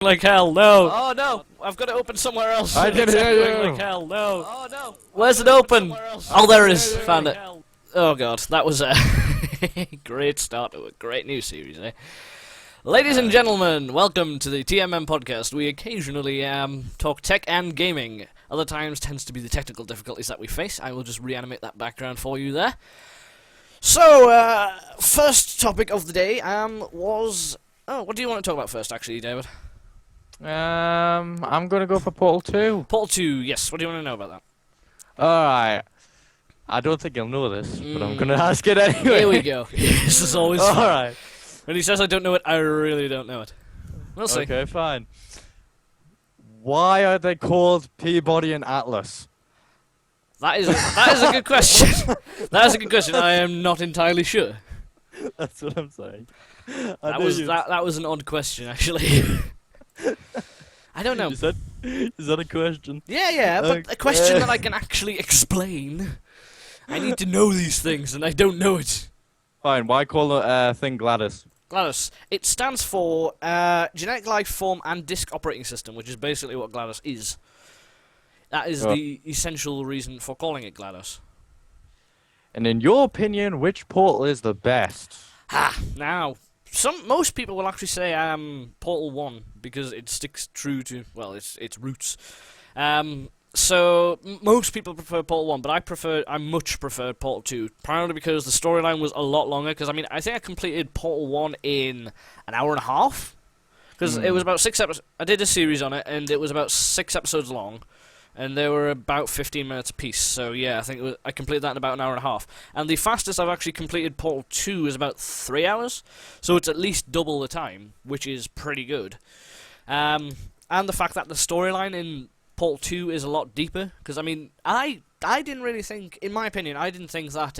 Like hell, no! Oh no! I've got to open somewhere else. I can It's hear echoing you. Like hell, no! Oh no! Where's it open? Oh, there it is. Hey, Found it. Oh god, that was a great start to a great new series, eh? Ladies and gentlemen, welcome to the TMM podcast. We occasionally talk tech and gaming. Other times tends to be the technical difficulties that we face. I will just reanimate that background for you there. So, first topic of the day was... Oh, what do you want to talk about first, actually, David? I'm gonna go for Portal 2. Portal 2, yes. What do you want to know about that? Alright. I don't think you'll know this, but I'm gonna ask it anyway. Here we go. This is always fun. Alright. When he says I don't know it, I really don't know it. We'll see. Okay, fine. Why are they called Peabody and Atlas? That is a good question. That is a good question. I am not entirely sure. That's what I'm saying. That was an odd question, actually. I don't know. Is that a question? Yeah, but a question that I can actually explain. I need to know these things, and I don't know it. Fine, why call the thing GLaDOS? GLaDOS. It stands for Genetic Life Form and Disk Operating System, which is basically what GLaDOS is. That is the essential reason for calling it GLaDOS. And in your opinion, which Portal is the best? Now, most people will actually say Portal 1 because it sticks true to, well, its roots. So most people prefer Portal 1, but I much prefer Portal 2, primarily because the storyline was a lot longer. Because I think I completed Portal 1 in an hour and a half. Because it was about 6 episodes. I did a series on it, and it was about 6 episodes long. And they were about 15 minutes apiece, so yeah, I think I completed that in about an hour and a half. And the fastest I've actually completed Portal 2 is about 3 hours, so it's at least double the time, which is pretty good. And the fact that the storyline in Portal 2 is a lot deeper, because I mean, I didn't really think, in my opinion, I didn't think that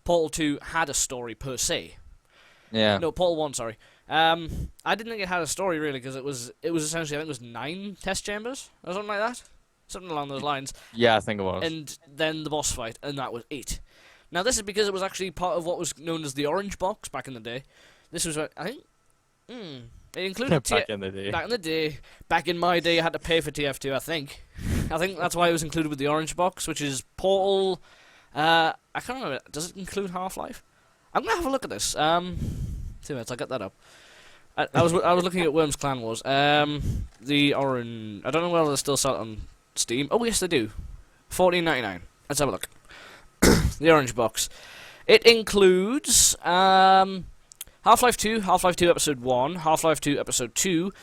Portal 2 had a story per se. Yeah. No, Portal 1, sorry. I didn't think it had a story really, because it was essentially, I think it was 9 test chambers, or something like that. Something along those lines. Yeah, I think it was. And then the boss fight, and that was it. Now, this is because it was actually part of what was known as the Orange Box back in the day. This was, I think... it included... Back in the day. Back in the day. Back in my day, I had to pay for TF2, I think. I think that's why it was included with the Orange Box, which is Portal... I can't remember. Does it include Half-Life? I'm going to have a look at this. 2 minutes, I'll get that up. I was looking at Worms Clan Wars. The Orange... I don't know whether they're still selling on Steam. Oh, yes, they do. $14.99. Let's have a look. The Orange Box. It includes Half-Life 2, Half-Life 2 Episode 1, Half-Life 2 Episode 2,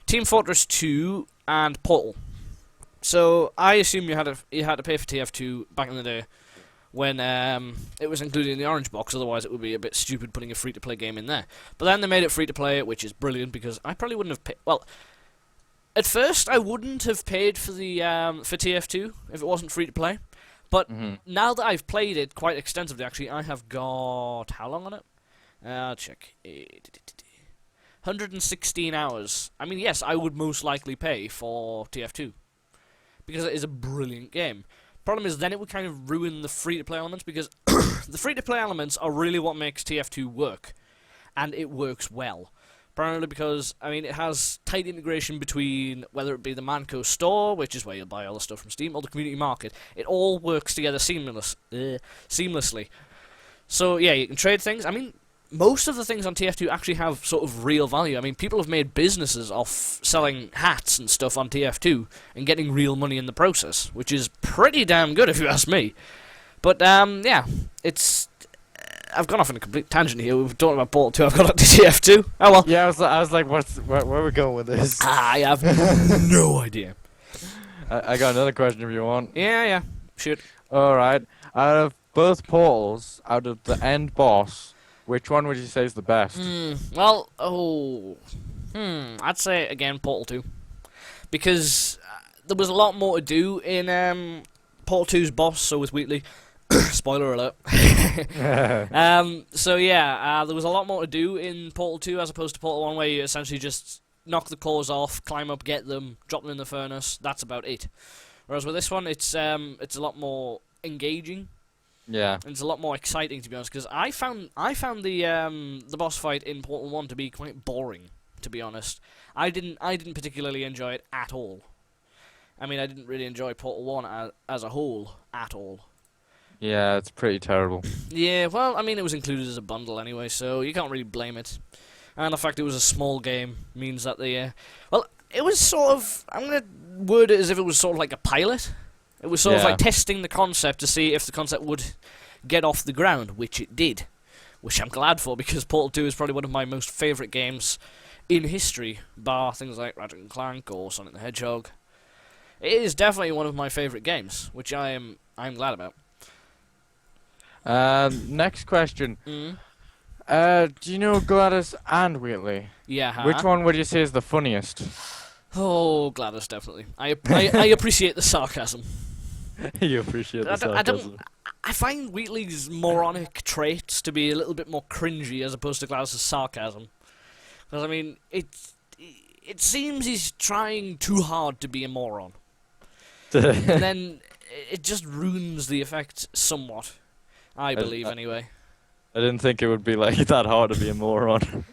Team Fortress 2, and Portal. So I assume you had to pay for TF2 back in the day when it was included in the Orange Box. Otherwise, it would be a bit stupid putting a free-to-play game in there. But then they made it free-to-play, which is brilliant because I probably wouldn't have paid. Well, at first, I wouldn't have paid for the for TF2 if it wasn't free to play. But now that I've played it quite extensively, actually, I have got how long on it? I'll check. 116 hours. I mean, yes, I would most likely pay for TF2 because it is a brilliant game. Problem is, then it would kind of ruin the free to play elements because the free to play elements are really what makes TF2 work, and it works well. Primarily because, I mean, it has tight integration between, whether it be the Manco store, which is where you'll buy all the stuff from Steam, or the community market. It all works together seamlessly. So, yeah, you can trade things. I mean, most of the things on TF2 actually have sort of real value. I mean, people have made businesses off selling hats and stuff on TF2 and getting real money in the process, which is pretty damn good if you ask me. But, yeah, it's... I've gone off on a complete tangent here. We've talked about Portal 2. I've got up to TF2. Oh well. Yeah, I was like, where are we going with this? I have no idea. I got another question if you want. Yeah. Shoot. Alright. Out of both Portals, out of the end boss, which one would you say is the best? I'd say, again, Portal 2. Because there was a lot more to do in Portal 2's boss, so with Wheatley. Spoiler alert. So yeah, there was a lot more to do in Portal 2 as opposed to Portal 1, where you essentially just knock the cores off, climb up, get them, drop them in the furnace. That's about it. Whereas with this one, it's a lot more engaging. Yeah. And it's a lot more exciting, to be honest, because I found the boss fight in Portal 1 to be quite boring. to be honest. I didn't particularly enjoy it at all. I mean, I didn't really enjoy Portal 1 as a whole at all. Yeah, it's pretty terrible. Yeah, well, I mean, it was included as a bundle anyway, so you can't really blame it. And the fact it was a small game means that well, it was sort of, I'm going to word it as if it was sort of like a pilot. It was sort of like testing the concept to see if the concept would get off the ground, which it did. Which I'm glad for, because Portal 2 is probably one of my most favourite games in history, bar things like Ratchet and Clank or Sonic the Hedgehog. It is definitely one of my favourite games, which I'm glad about. Next question. Mm. Do you know Gladys and Wheatley? Yeah. Which one would you say is the funniest? Oh, Gladys, definitely. I appreciate the sarcasm. You appreciate the sarcasm. I find Wheatley's moronic traits to be a little bit more cringy as opposed to Gladys' sarcasm. Because, I mean, it seems he's trying too hard to be a moron. And then it just ruins the effect somewhat. I believe, anyway. I didn't think it would be like that hard to be a moron.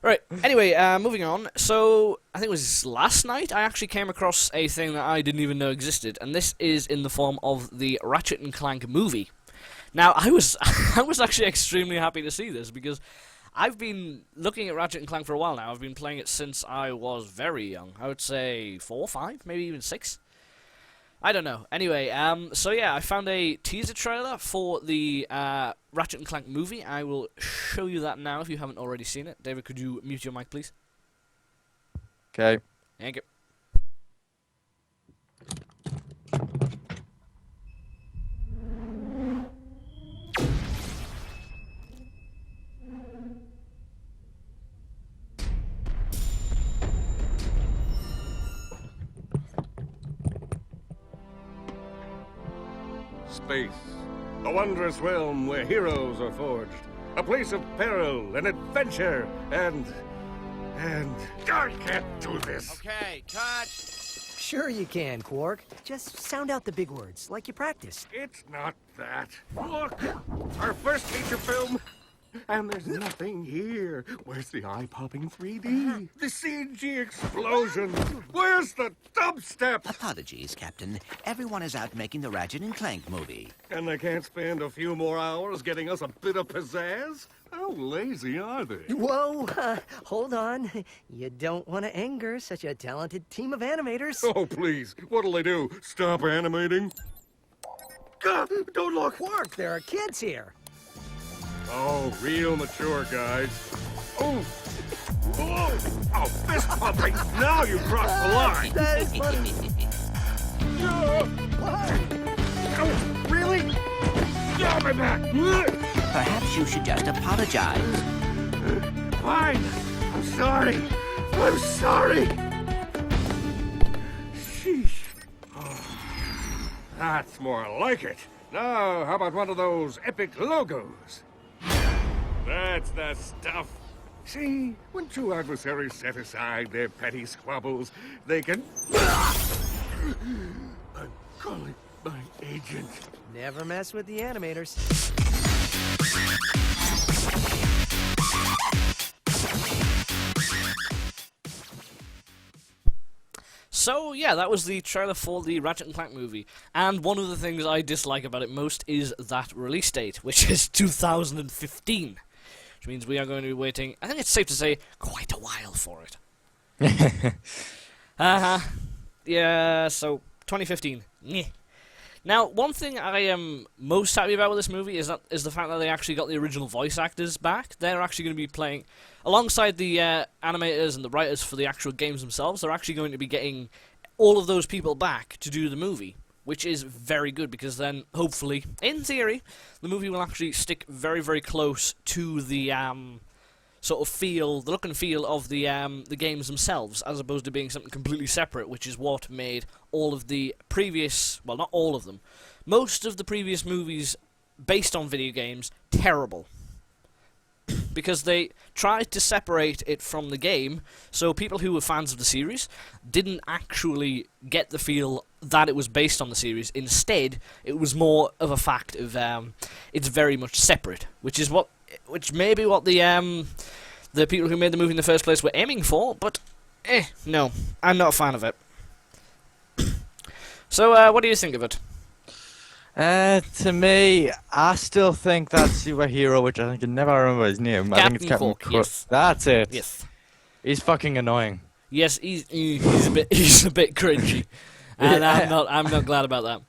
Right, anyway, moving on. So, I think it was last night I actually came across a thing that I didn't even know existed, and this is in the form of the Ratchet and Clank movie. Now, I was actually extremely happy to see this, because I've been looking at Ratchet and Clank for a while now. I've been playing it since I was very young. I would say 4, 5, maybe even 6. I don't know. Anyway, so yeah, I found a teaser trailer for the Ratchet and Clank movie. I will show you that now if you haven't already seen it. David, could you mute your mic, please? Okay. Thank you. Space, a wondrous realm where heroes are forged, a place of peril and adventure, and I can't do this. Okay, cut. Sure you can, Quark. Just sound out the big words, like you practice. It's not that. Look, our first feature film, and there's nothing here. Where's the eye-popping 3D? The CG explosions? Where's the dubstep? Apologies, Captain. Everyone is out making the Ratchet and Clank movie. And they can't spend a few more hours getting us a bit of pizzazz? How lazy are they? Whoa, hold on. You don't want to anger such a talented team of animators. Oh, please. What'll they do? Stop animating? God, don't look. Quark, there are kids here. Oh, real mature guys. Oh! Oh! Oh, fist pumping! Now you crossed the line! That is funny. Oh, really? Get my back! Perhaps you should just apologize. Fine. I'm sorry. I'm sorry. Sheesh. Oh, that's more like it. Now, how about one of those epic logos? That's the stuff. See, when two adversaries set aside their petty squabbles, they can... I'm calling my agent. Never mess with the animators. So, yeah, that was the trailer for the Ratchet and Clank movie. And one of the things I dislike about it most is that release date, which is 2015. Which means we are going to be waiting, I think it's safe to say, quite a while for it. Yeah, so, 2015. Nyeh. Now, one thing I am most happy about with this movie is the fact that they actually got the original voice actors back. They're actually going to be playing, alongside the animators and the writers for the actual games themselves, they're actually going to be getting all of those people back to do the movie, which is very good, because then, hopefully, in theory, the movie will actually stick very, very close to the sort of feel, the look and feel of the games themselves, as opposed to being something completely separate, which is what made all of the previous, well, not all of them, most of the previous movies based on video games terrible. Because they tried to separate it from the game, so people who were fans of the series didn't actually get the feel that it was based on the series. Instead, it was more of a fact of it's very much separate, which may be what the the people who made the movie in the first place were aiming for, but no, I'm not a fan of it. So, what do you think of it? To me, I still think that superhero, which I can never remember his name. I think it's Captain Captain Hook, Hook. yes. That's it. Yes. He's fucking annoying. Yes, he's a bit cringy, and Yeah. I'm not glad about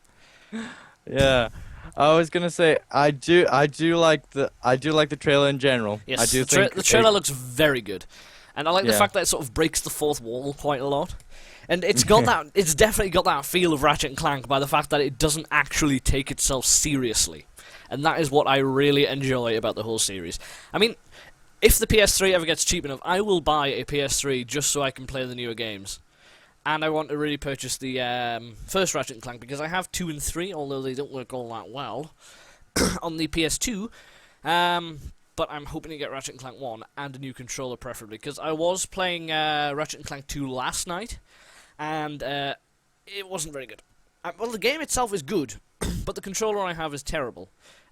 that. Yeah. I was gonna say I do like the trailer in general. Yes, I do the think trailer looks very good, and I like the Yeah. fact that it sort of breaks the fourth wall quite a lot. And it's got that. It's definitely got that feel of Ratchet and Clank by the fact that it doesn't actually take itself seriously, and that is what I really enjoy about the whole series. I mean, if the PS3 ever gets cheap enough, I will buy a PS3 just so I can play the newer games. And I want to really purchase the first Ratchet and Clank because I have 2 and 3, although they don't work all that well on the PS2. But I'm hoping to get Ratchet and Clank 1 and a new controller preferably because I was playing Ratchet and Clank 2 last night. And it wasn't very good. Well, the game itself is good, but the controller I have is terrible.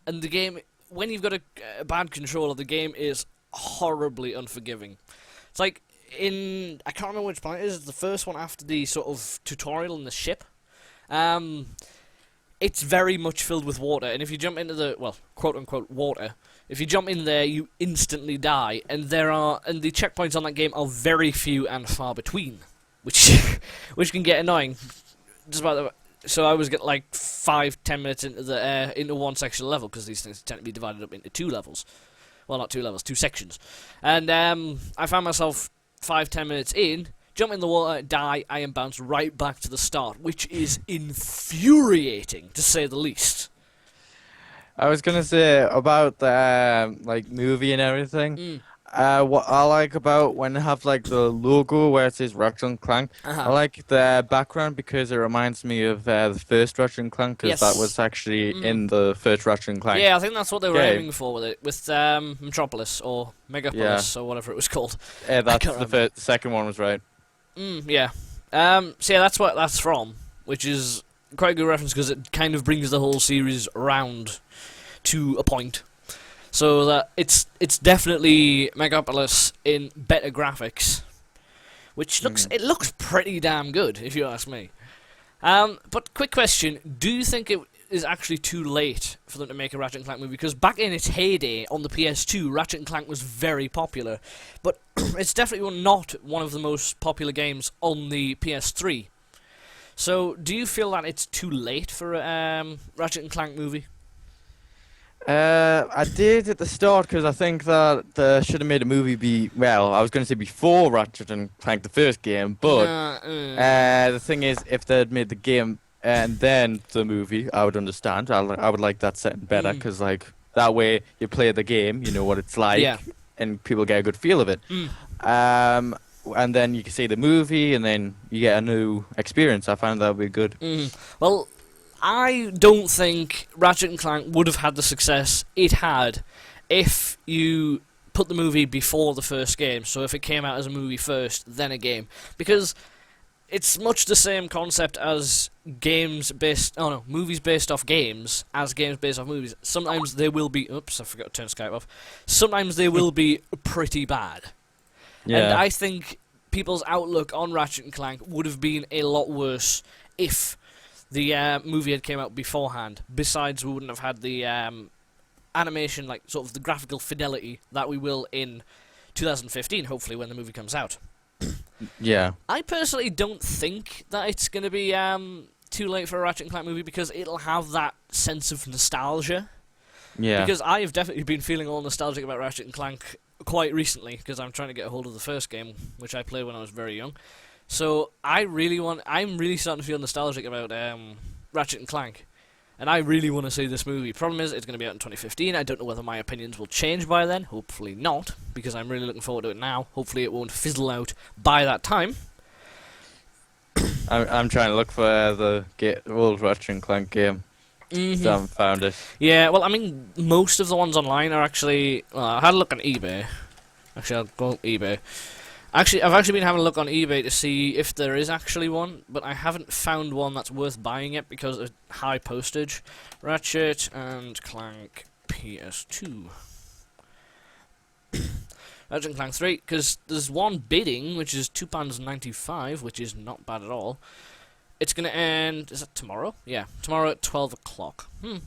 And the game, when you've got a bad controller, the game is horribly unforgiving. It's like I can't remember which part it is. The first one after the sort of tutorial in the ship. It's very much filled with water, and if you jump into the, well, quote-unquote water, if you jump in there, you instantly die. And the checkpoints on that game are very few and far between. Which can get annoying. So I was getting like 5-10 minutes into one section of level because these things tend to be divided up into 2 levels. Well, not 2 levels, 2 sections. And I found myself 5-10 minutes in, jump in the water, die, I am bounced right back to the start, which is infuriating to say the least. I was gonna say about the like movie and everything. What I like about when they have like the logo where it says Ratchet and Clank, I like the background because it reminds me of the first Ratchet and Clank because that was actually in the first Ratchet and Clank. Yeah, I think that's what they were game. aiming for with it, with Metropolis or Megapolis or whatever it was called. Yeah, that's the second one was right. Yeah. So yeah, that's what that's from, which is quite a good reference because it kind of brings the whole series around to a point. So that it's definitely Megapolis in better graphics, which looks pretty damn good if you ask me. But quick question: do you think it is actually too late for them to make a Ratchet and Clank movie? Because back in its heyday on the PS2, Ratchet and Clank was very popular, but it's definitely not one of the most popular games on the PS3. So do you feel that it's too late for a Ratchet and Clank movie? I did at the start because I think that they should have made a movie I was going to say before Ratchet and Clank the first game, but the thing is, if they'd made the game and then the movie, I would understand. I would like that setting better because like that way you play the game, you know what it's like, and people get a good feel of it. And then you can see the movie, and then you get a new experience. I find that would be good. Well, I don't think Ratchet and Clank would have had the success it had if you put the movie before the first game. So if it came out as a movie first, then a game. Because it's much the same concept as movies based off games as games based off movies. Sometimes they will be... Oops, I forgot to turn Skype off. Sometimes they will be pretty bad. Yeah. And I think people's outlook on Ratchet and Clank would have been a lot worse if the movie had came out beforehand. Besides, we wouldn't have had the animation, like sort of the graphical fidelity that we will in 2015, hopefully, when the movie comes out. Yeah. I personally don't think that it's going to be too late for a Ratchet and Clank movie because it'll have that sense of nostalgia. Yeah. Because I have definitely been feeling all nostalgic about Ratchet and Clank quite recently because I'm trying to get a hold of the first game, which I played when I was very young. So I'm really starting to feel nostalgic about Ratchet and Clank, and I really want to see this movie. Problem is, it's going to be out in 2015. I don't know whether my opinions will change by then. Hopefully not, because I'm really looking forward to it now. Hopefully it won't fizzle out by that time. I'm trying to look for the old Ratchet and Clank game. Still haven't found it. Yeah, well, I mean, most of the ones online are actually... Well, I had a look on eBay. Actually, I'll go on eBay. Actually, I've actually been having a look on eBay to see if there is actually one, but I haven't found one that's worth buying it because of high postage. Ratchet and Clank PS2. Ratchet and Clank 3, because there's one bidding, which is £2.95, which is not bad at all. It's going to end, is that tomorrow? Yeah, tomorrow at 12 o'clock. I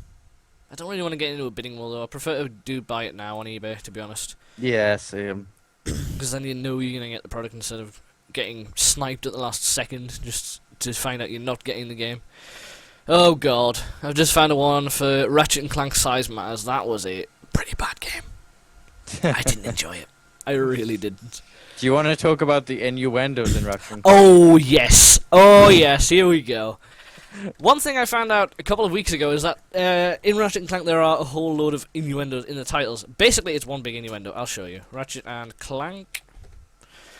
don't really want to get into a bidding war, though. I prefer to buy it now on eBay, to be honest. Yeah, same. Because then you know you're going to get the product instead of getting sniped at the last second just to find out you're not getting the game. Oh god, I've just found a one for Ratchet and Clank Size Matters. That was a pretty bad game. I didn't enjoy it. I really didn't. Do you want to talk about the innuendos in Ratchet and Clank? Oh yes, here we go. One thing I found out a couple of weeks ago is that in Ratchet and Clank there are a whole load of innuendos in the titles. Basically, it's one big innuendo. I'll show you. Ratchet and Clank.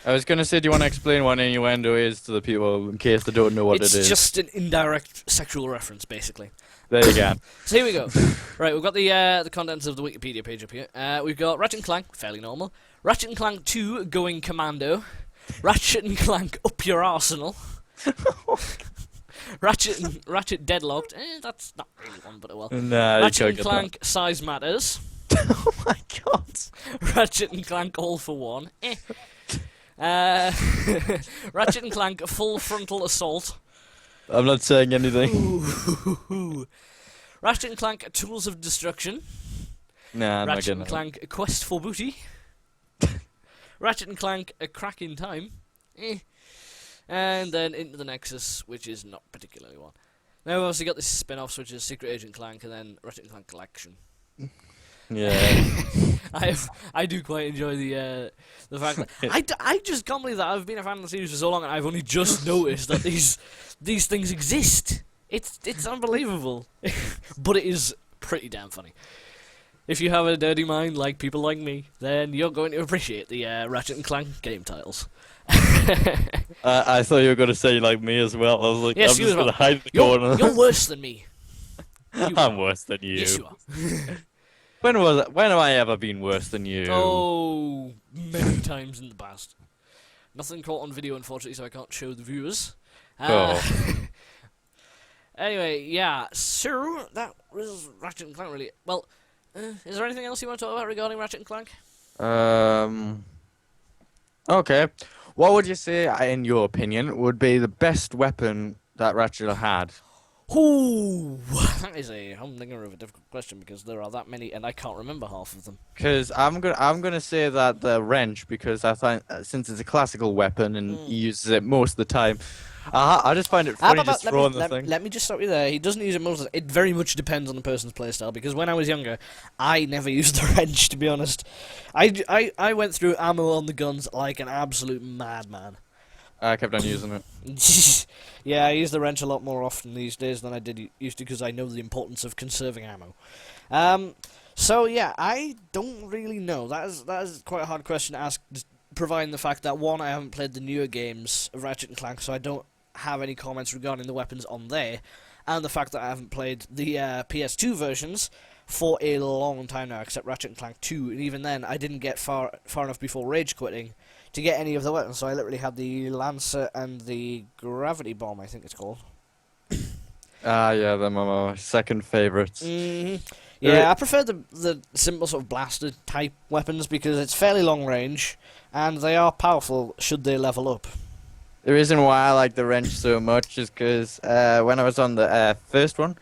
I was going to say, do you want to explain what an innuendo is to the people in case they don't know what it is? It's just an indirect sexual reference, basically. There you go. So here we go. Right, we've got the contents of the Wikipedia page up here. We've got Ratchet and Clank, fairly normal. Ratchet and Clank 2, Going Commando. Ratchet and Clank, Up Your Arsenal. Ratchet Deadlocked. That's not really one, but well. Nah, Ratchet and Clank, Size Matters. Oh my god. Ratchet and Clank, All for One. Ratchet and Clank, Full Frontal Assault. I'm not saying anything. Ooh. Ratchet and Clank, Tools of Destruction. Nah, I'm Ratchet not and Clank, A Quest for Booty. Ratchet and Clank, A Crack in Time. And then Into the Nexus, which is not particularly one. Now we've obviously got this spin-offs, which is Secret Agent Clank, and then Ratchet and Clank Collection. Yeah. I do quite enjoy the fact that I just can't believe that I've been a fan of the series for so long and I've only just noticed that these things exist. It's unbelievable, but it is pretty damn funny. If you have a dirty mind like people like me, then you're going to appreciate the Ratchet and Clank game titles. I thought you were going to say like me as well. I was like, Yes, I'm you just as going well. to hide the corner. You're worse than me. I'm worse than you. Yes, you are. When have I ever been worse than you? Oh, many times in the past. Nothing caught on video, unfortunately, so I can't show the viewers. Anyway, yeah, so that was Ratchet and Clank, really. Well, is there anything else you want to talk about regarding Ratchet and Clank? Okay. What would you say, in your opinion, would be the best weapon that Ratchet had? Ooh, that is a humdinger of a difficult question because there are that many and I can't remember half of them. Because I'm gonna say that the wrench, because I find since it's a classical weapon and he uses it most of the time, I just find it funny just throwing the thing. Let me just stop you there. He doesn't use it most of the time. It very much depends on the person's playstyle because when I was younger, I never used the wrench, to be honest. I went through ammo on the guns like an absolute madman. I kept on using it. Yeah, I use the wrench a lot more often these days than I did used to because I know the importance of conserving ammo. So yeah, I don't really know. That is quite a hard question to ask, providing the fact that one, I haven't played the newer games of Ratchet and Clank, so I don't have any comments regarding the weapons on there, and the fact that I haven't played the PS2 versions for a long time now, except Ratchet and Clank 2, and even then I didn't get far enough before rage quitting to get any of the weapons, so I literally had the Lancer and the Gravity Bomb, I think it's called. Yeah, them are my second favourites. Yeah, I prefer the simple sort of blaster type weapons because it's fairly long range, and they are powerful should they level up. The reason why I like the wrench so much is because when I was on the first one,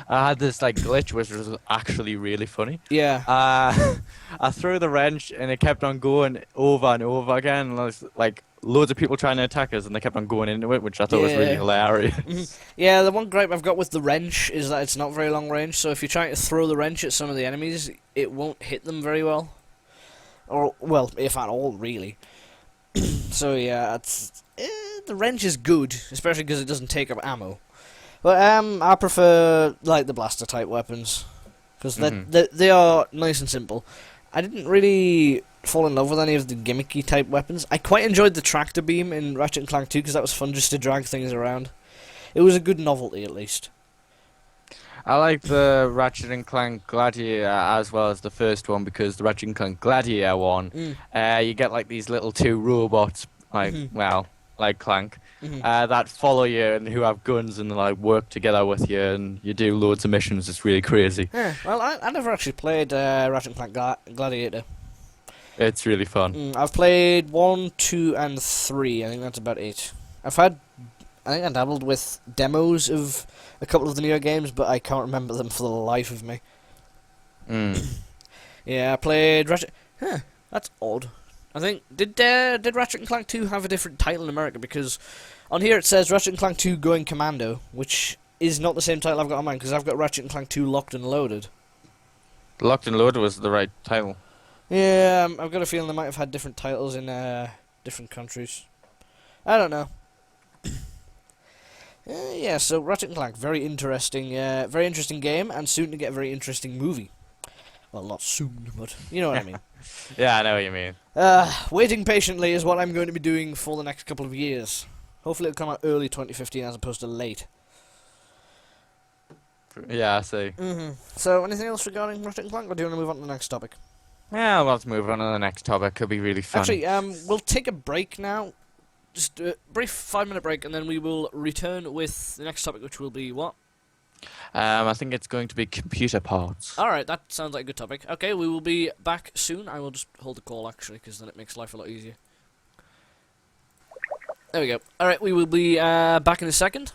I had this like glitch which was actually really funny. Yeah. I threw the wrench and it kept on going over and over again. And there was, like loads of people trying to attack us, and they kept on going into it, which I thought was really hilarious. Yeah, the one gripe I've got with the wrench is that it's not very long range. So if you're trying to throw the wrench at some of the enemies, it won't hit them very well, or well, if at all, really. So yeah, the wrench is good, especially because it doesn't take up ammo. But I prefer like the blaster type weapons because they are nice and simple. I didn't really fall in love with any of the gimmicky type weapons. I quite enjoyed the tractor beam in Ratchet and Clank 2 because that was fun just to drag things around. It was a good novelty at least. I like the Ratchet and Clank Gladiator as well as the first one because the Ratchet and Clank Gladiator one, you get like these little two robots, like like Clank, that follow you and who have guns and like work together with you, and you do loads of missions. It's really crazy. Yeah, well, I never actually played Ratchet and Clank Gladiator. It's really fun. I've played 1, 2, and 3. I think that's about it. I think I dabbled with demos of a couple of the newer games, but I can't remember them for the life of me. Yeah, I played Ratchet. Huh, that's odd. I think did Ratchet and Clank 2 have a different title in America? Because on here it says Ratchet and Clank 2 Going Commando, which is not the same title I've got on mine, because I've got Ratchet and Clank 2 Locked and Loaded. Locked and Loaded was the right title. Yeah, I've got a feeling they might have had different titles in different countries. I don't know. Yeah, so Ratchet and Clank, very interesting game, and soon to get a very interesting movie. Well, not soon, but you know what I mean. Yeah, I know what you mean. Waiting patiently is what I'm going to be doing for the next couple of years. Hopefully it'll come out early 2015 as opposed to late. Yeah, I see. So, anything else regarding Ratchet and Clank, or do you want to move on to the next topic? Yeah, let's move on to the next topic. Could be really fun. Actually, we'll take a break now. Just a brief 5-minute break, and then we will return with the next topic, which will be what? I think it's going to be computer parts. Alright, that sounds like a good topic. Okay, we will be back soon. I will just hold the call, actually, because then it makes life a lot easier. There we go. Alright, we will be back in a second.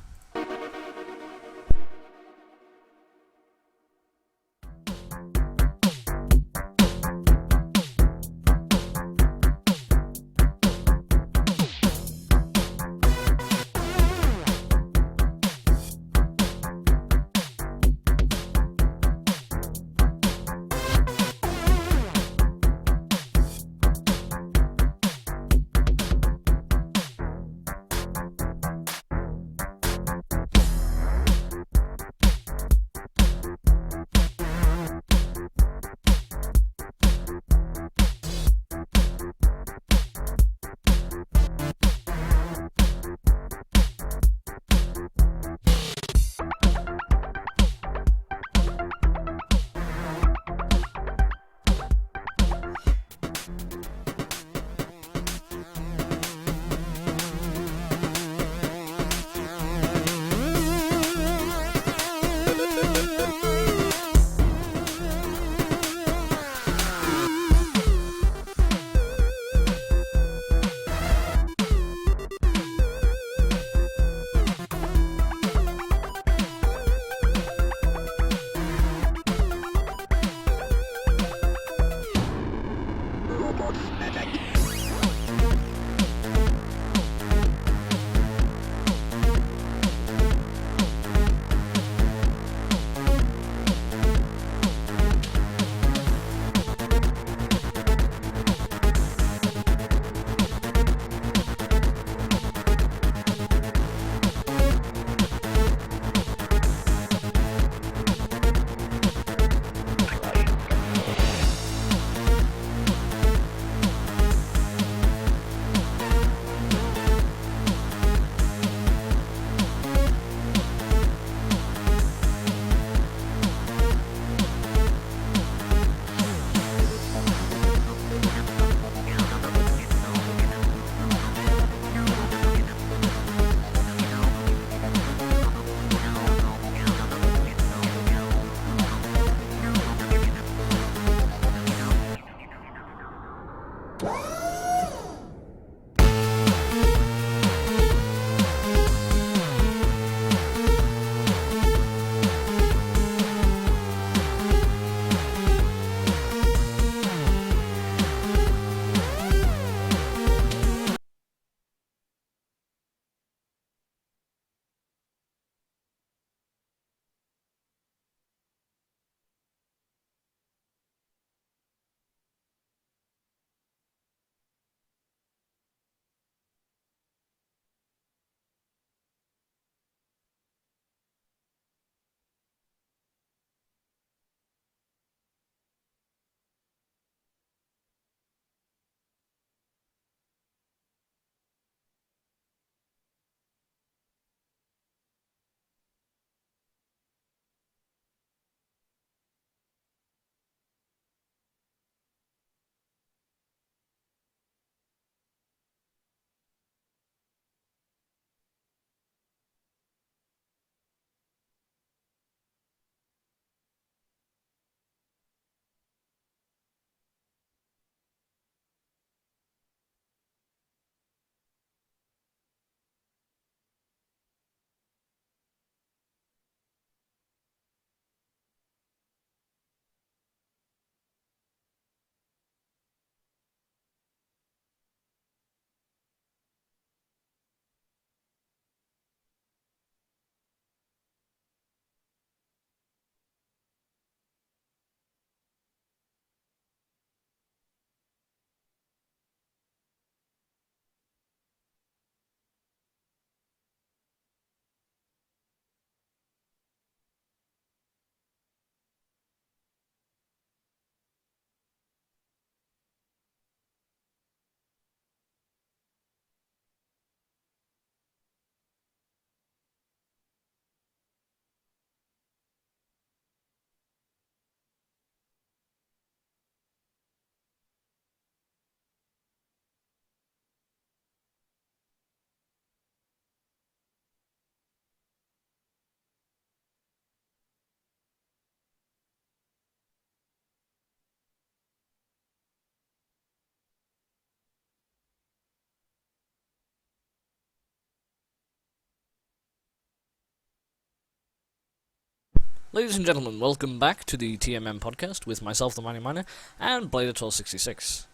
Ladies and gentlemen, welcome back to the TMM podcast with myself, the Mining Miner, and Blader1266.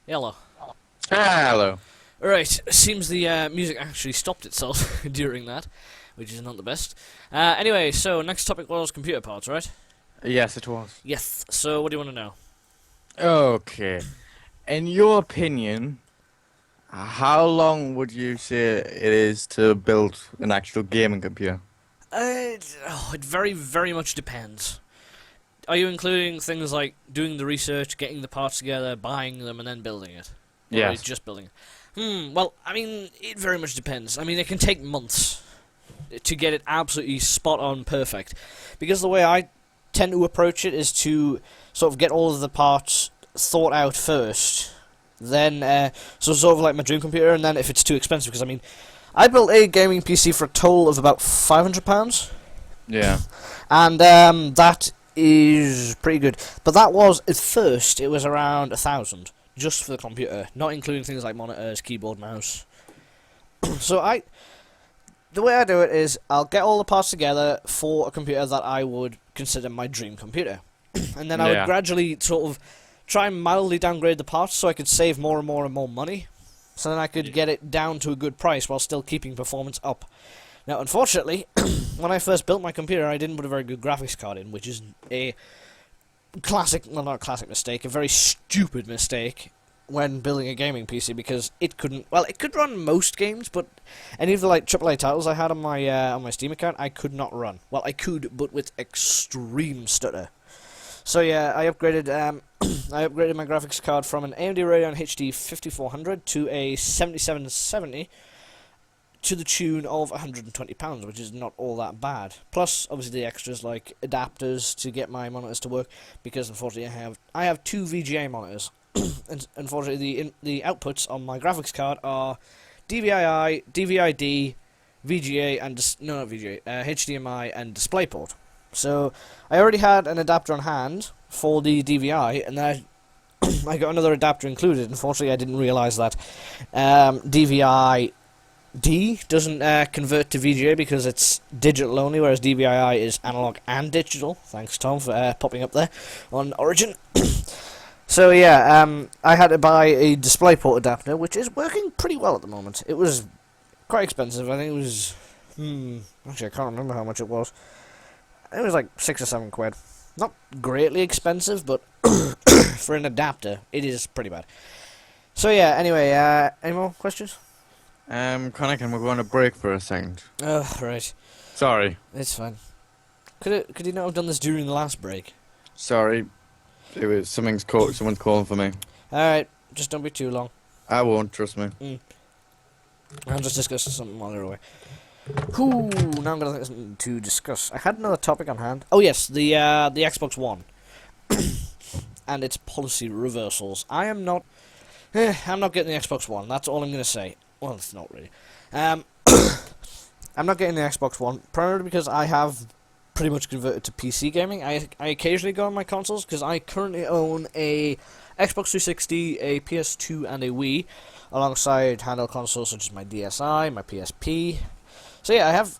Hello. Hello. Alright, seems the music actually stopped itself during that, which is not the best. Anyway, so next topic was computer parts, right? Yes, it was. Yes, so what do you want to know? Okay. In your opinion, how long would you say it is to build an actual gaming computer? It very, very much depends. Are you including things like doing the research, getting the parts together, buying them, and then building it? Or Yes. just building it? Well, I mean, it very much depends. I mean, it can take months to get it absolutely spot on perfect. Because the way I tend to approach it is to sort of get all of the parts thought out first. Then, so sort of like my dream computer, and then if it's too expensive, because I mean, I built a gaming PC for a total of about £500. Yeah. And that is pretty good. But that was, at first, it was around 1,000 just for the computer, not including things like monitors, keyboard, mouse. So the way I do it is, I'll get all the parts together for a computer that I would consider my dream computer. And then I would gradually sort of try and mildly downgrade the parts so I could save more and more and more money. So then I could get it down to a good price while still keeping performance up. Now, unfortunately, when I first built my computer, I didn't put a very good graphics card in, which is a classic, well, not a classic mistake, a very stupid mistake when building a gaming PC, because it couldn't, well, it could run most games, but any of the, like, AAA titles I had on my Steam account, I could not run. Well, I could, but with extreme stutter. So yeah, I upgraded my graphics card from an AMD Radeon HD 5400 to a 7770 to the tune of £120, which is not all that bad. Plus, obviously, the extras like adapters to get my monitors to work, because unfortunately I have two VGA monitors. And unfortunately, the outputs on my graphics card are DVI, DVI-D, VGA, and not VGA, HDMI and DisplayPort. So I already had an adapter on hand for the DVI, and then I got another adapter included. Unfortunately, I didn't realise that DVI-D doesn't convert to VGA because it's digital only, whereas DVI is analog and digital. Thanks, Tom, for popping up there on Origin. So yeah, I had to buy a DisplayPort adapter, which is working pretty well at the moment. It was quite expensive. I think it was... actually, I can't remember how much it was. It was like £6 or £7. Not greatly expensive, but for an adapter, it is pretty bad. So yeah, anyway, any more questions? Connor, can we go on a break for a second? Oh, right. Sorry. It's fine. Could you not have done this during the last break? Sorry. It was someone's calling for me. Alright, just don't be too long. I won't, trust me. I'll just discuss something while they're away. Ooh, now I'm going to think of something to discuss. I had another topic on hand. Oh yes, the Xbox One. And its policy reversals. I'm not getting the Xbox One, that's all I'm going to say. Well, it's not really. I'm not getting the Xbox One, primarily because I have pretty much converted to PC gaming. I occasionally go on my consoles, because I currently own a Xbox 360, a PS2, and a Wii, alongside handheld consoles such as my DSi, my PSP. So yeah, I have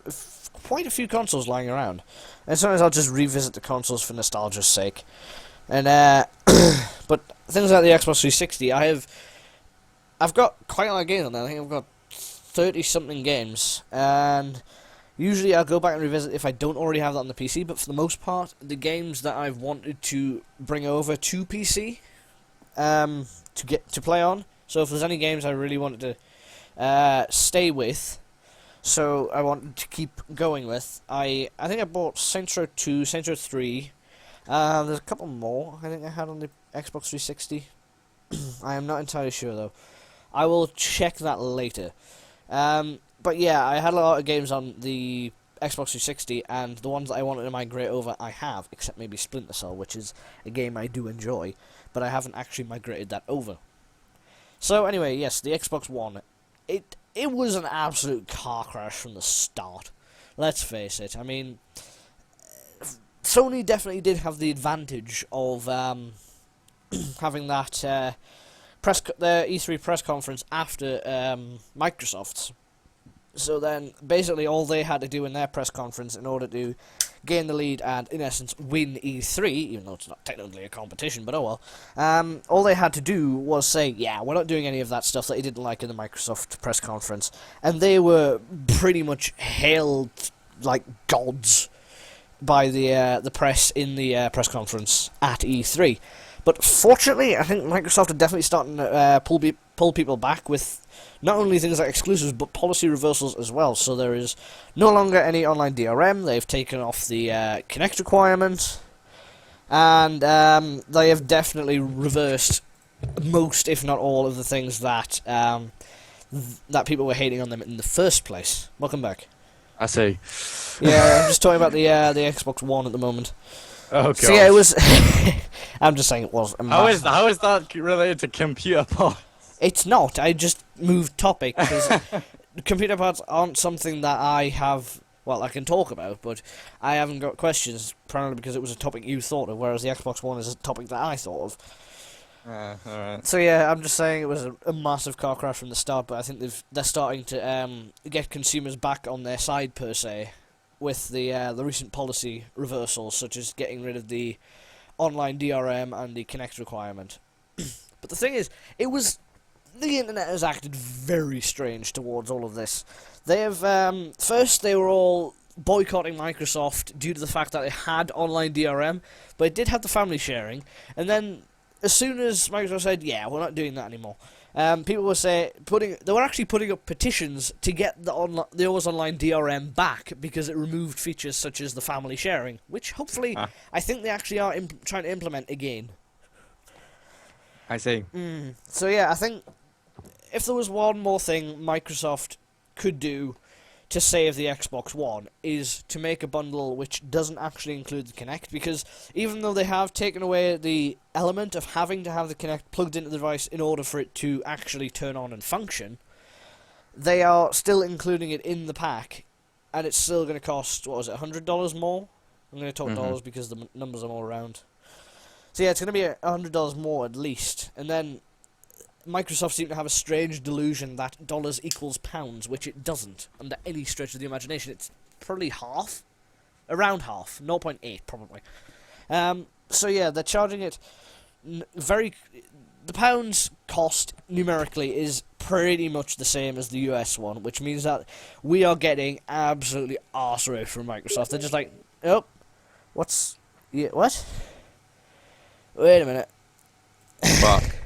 quite a few consoles lying around, and sometimes I'll just revisit the consoles for nostalgia's sake. And but things like the Xbox 360, I've got quite a lot of games on there. I think I've got 30-something games, and usually I'll go back and revisit if I don't already have that on the PC. But for the most part, the games that I've wanted to bring over to PC to play on. So if there's any games I really wanted to stay with. So I wanted to keep going with. I think I bought Saints Row 2, Saints Row 3. There's a couple more I think I had on the Xbox 360. I am not entirely sure though. I will check that later. But yeah, I had a lot of games on the Xbox 360, and the ones that I wanted to migrate over I have, except maybe Splinter Cell, which is a game I do enjoy, but I haven't actually migrated that over. So anyway, yes, the Xbox One. It was an absolute car crash from the start. Let's face it. I mean, Sony definitely did have the advantage of having that the E3 press conference after Microsoft's. So then, basically, all they had to do in their press conference in order to gain the lead and, in essence, win E3, even though it's not technically a competition, but oh well. All they had to do was say, yeah, we're not doing any of that stuff that he didn't like in the Microsoft press conference. And they were pretty much hailed like gods by the press in the press conference at E3. But fortunately, I think Microsoft are definitely starting to pull people back with not only things like exclusives, but policy reversals as well. So there is no longer any online DRM. They've taken off the Kinect requirement, and they have definitely reversed most, if not all, of the things that that people were hating on them in the first place. Welcome back. I see. Yeah, I'm just talking about the Xbox One at the moment. Oh god. So yeah, it was. I'm just saying it was. How is that related to computer parts? It's not. I just moved topic because computer parts aren't something that I have. Well, I can talk about, but I haven't got questions. Primarily because it was a topic you thought of, whereas the Xbox One is a topic that I thought of. Alright. So yeah, I'm just saying it was a massive car crash from the start, but I think they're starting to get consumers back on their side per se, with the recent policy reversals, such as getting rid of the online DRM and the Kinect requirement. But the thing is, the internet has acted very strange towards all of this. They have first they were all boycotting Microsoft due to the fact that they had online DRM, but it did have the family sharing, and then as soon as Microsoft said, yeah, we're not doing that anymore, people were they were actually putting up petitions to get the always online DRM back because it removed features such as the family sharing, which hopefully I think they actually are trying to implement again. I see. So yeah, I think if there was one more thing Microsoft could do to save the Xbox One is to make a bundle which doesn't actually include the Kinect, because even though they have taken away the element of having to have the Kinect plugged into the device in order for it to actually turn on and function, they are still including it in the pack, and it's still going to cost, what was it, $100 more? I'm going to talk dollars because the numbers are more round. So yeah, it's going to be $100 more at least, and then Microsoft seem to have a strange delusion that dollars equals pounds, which it doesn't, under any stretch of the imagination. It's probably half. Around half. 0.8, probably. So yeah, they're charging it the pounds cost, numerically, is pretty much the same as the US one, which means that we are getting absolutely arse raped from Microsoft. They're just like, oh, what? Wait a minute. Fuck.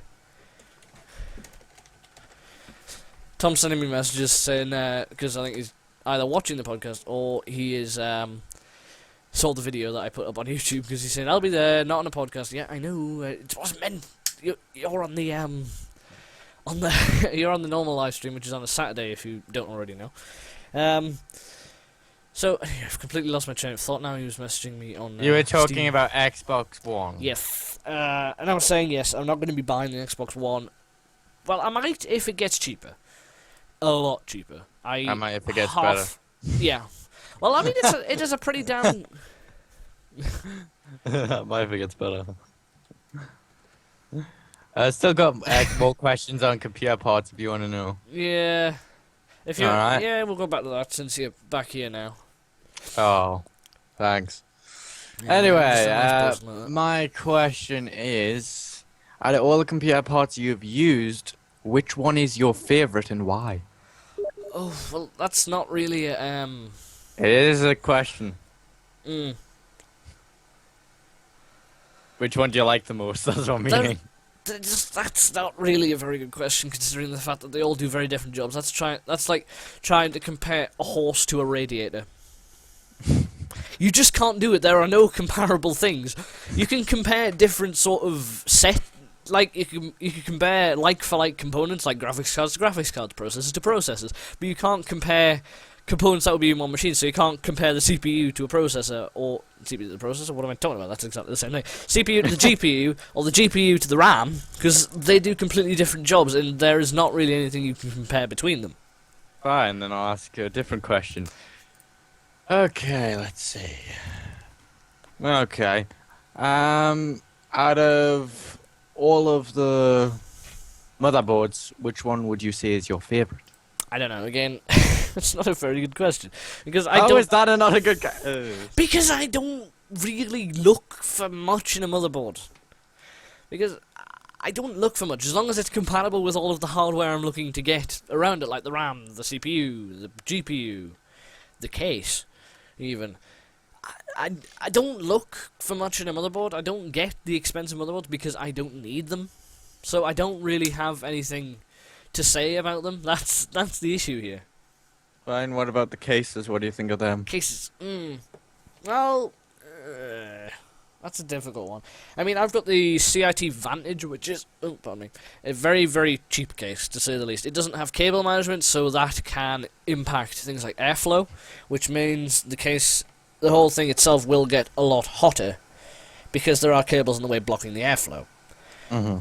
Tom's sending me messages saying, because I think he's either watching the podcast or he is saw the video that I put up on YouTube, because he's saying, I'll be there, not on the podcast. Yeah, I know, it wasn't meant. You're on the you're on the normal live stream, which is on a Saturday, if you don't already know. So I've completely lost my train of thought now. He was messaging me on You were talking Steam. about Xbox One. Yes, and I was saying yes, I'm not going to be buying the Xbox One. Well, I might if it gets cheaper. A lot cheaper. I might if it gets better. Yeah. Well, I mean, it is a pretty damn... Might if it gets better. Still got more questions on computer parts if you want to know. Yeah. If you, Alright. Yeah, we'll go back to that since you're back here now. Oh, thanks. Yeah, Anyway, my question is, out of all the computer parts you've used, which one is your favorite and why? Oh, well, that's not really a, It is a question. Mm. Which one do you like the most? That's what I'm meaning. That's not really a very good question, considering the fact that they all do very different jobs. That's like trying to compare a horse to a radiator. You just can't do it. There are no comparable things. You can compare different sort of like you can compare like for like components, like graphics cards to graphics cards, processors to processors, but you can't compare components that would be in one machine. So you can't compare the CPU to a processor, or CPU to the processor. What am I talking about? That's exactly the same thing. CPU to the GPU, or the GPU to the RAM, because they do completely different jobs, and there is not really anything you can compare between them. Fine, then I'll ask you a different question. Okay, let's see. Okay. Out of all of the motherboards, which one would you say is your favorite? I don't know. Again, That's not a very good question because How is that not a good? Because I don't really look for much in a motherboard. Because I don't look for much as long as it's compatible with all of the hardware I'm looking to get around it, like the RAM, the CPU, the GPU, the case, even. I don't look for much in a motherboard. I don't get the expensive motherboards because I don't need them. So I don't really have anything to say about them. That's the issue here. Fine, what about the cases? What do you think of them? Cases. Well, that's a difficult one. I mean, I've got the CIT Vantage, which is, oh, pardon me, a very, very cheap case, to say the least. It doesn't have cable management, so that can impact things like airflow, which means the whole thing itself will get a lot hotter, because there are cables in the way blocking the airflow. Mm-hmm.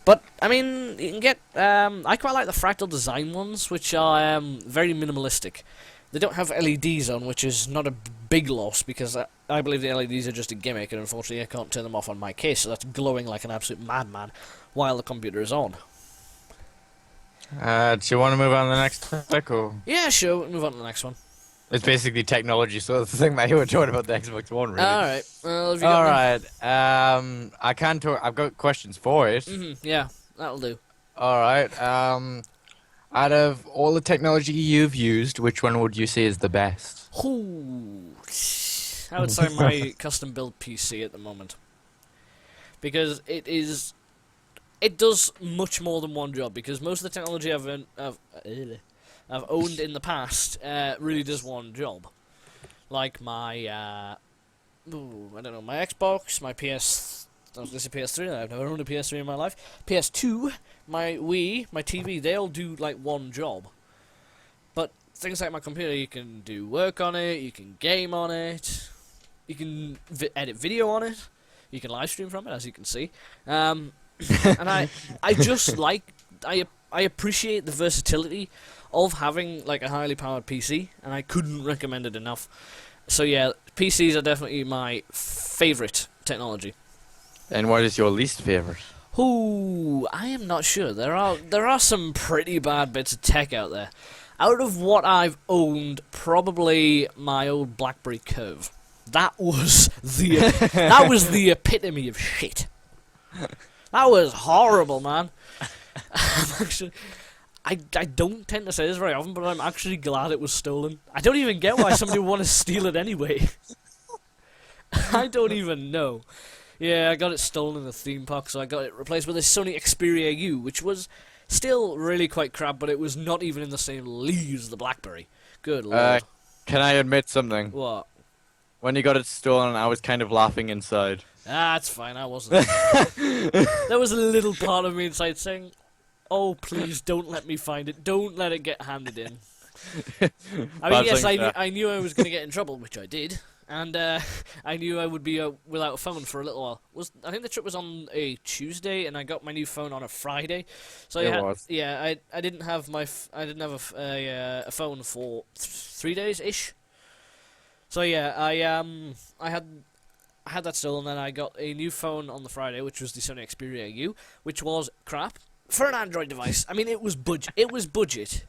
But, I mean, you can get, I quite like the fractal design ones, which are very minimalistic. They don't have LEDs on, which is not a big loss, because I believe the LEDs are just a gimmick, and unfortunately I can't turn them off on my case, so that's glowing like an absolute madman while the computer is on. Do you want to move on to the next topic, or? Yeah, sure, we'll move on to the next one. It's basically technology, so it's the thing that you were talking about the Xbox One, really. Alright, well, have you got Alright, I can talk. I've got questions for it. Yeah, that'll do. Alright, out of all the technology you've used, which one would you say is the best? Ooh, I would say my custom build PC at the moment. Because it does much more than one job, because most of the technology I've owned in the past really does one job. Like my, I don't know, my Xbox, my PS, I was going to say PS3, I've never owned a PS3 in my life. PS2, my Wii, my TV, they all do like one job. But things like my computer, you can do work on it, you can game on it, you can edit video on it, you can live stream from it, as you can see. And I just like, I appreciate the versatility of having like a highly powered PC, and I couldn't recommend it enough. So yeah, PCs are definitely my favourite technology. And what is your least favorite? Ooh, I am not sure. There are some pretty bad bits of tech out there. Out of what I've owned, probably my old BlackBerry Curve. That was the epitome of shit. That was horrible, man. I don't tend to say this very often, but I'm actually glad it was stolen. I don't even get why somebody would want to steal it anyway. I don't even know. Yeah, I got it stolen in the theme park, so I got it replaced with a Sony Xperia U, which was still really quite crap, but it was not even in the same league as the BlackBerry. Good lord. Can I admit something? What? When you got it stolen, I was kind of laughing inside. Ah, it's fine, I wasn't. There was a little part of me inside saying, oh, please, don't let me find it. Don't let it get handed in. I mean, yes, I knew I was going to get in trouble, which I did. And I knew I would be without a phone for a little while. I think the trip was on a Tuesday, and I got my new phone on a Friday. So I didn't have a phone for 3 days ish. So yeah, I had that still, and then I got a new phone on the Friday, which was the Sony Xperia U, which was crap for an Android device. I mean, it was budget. It was budget.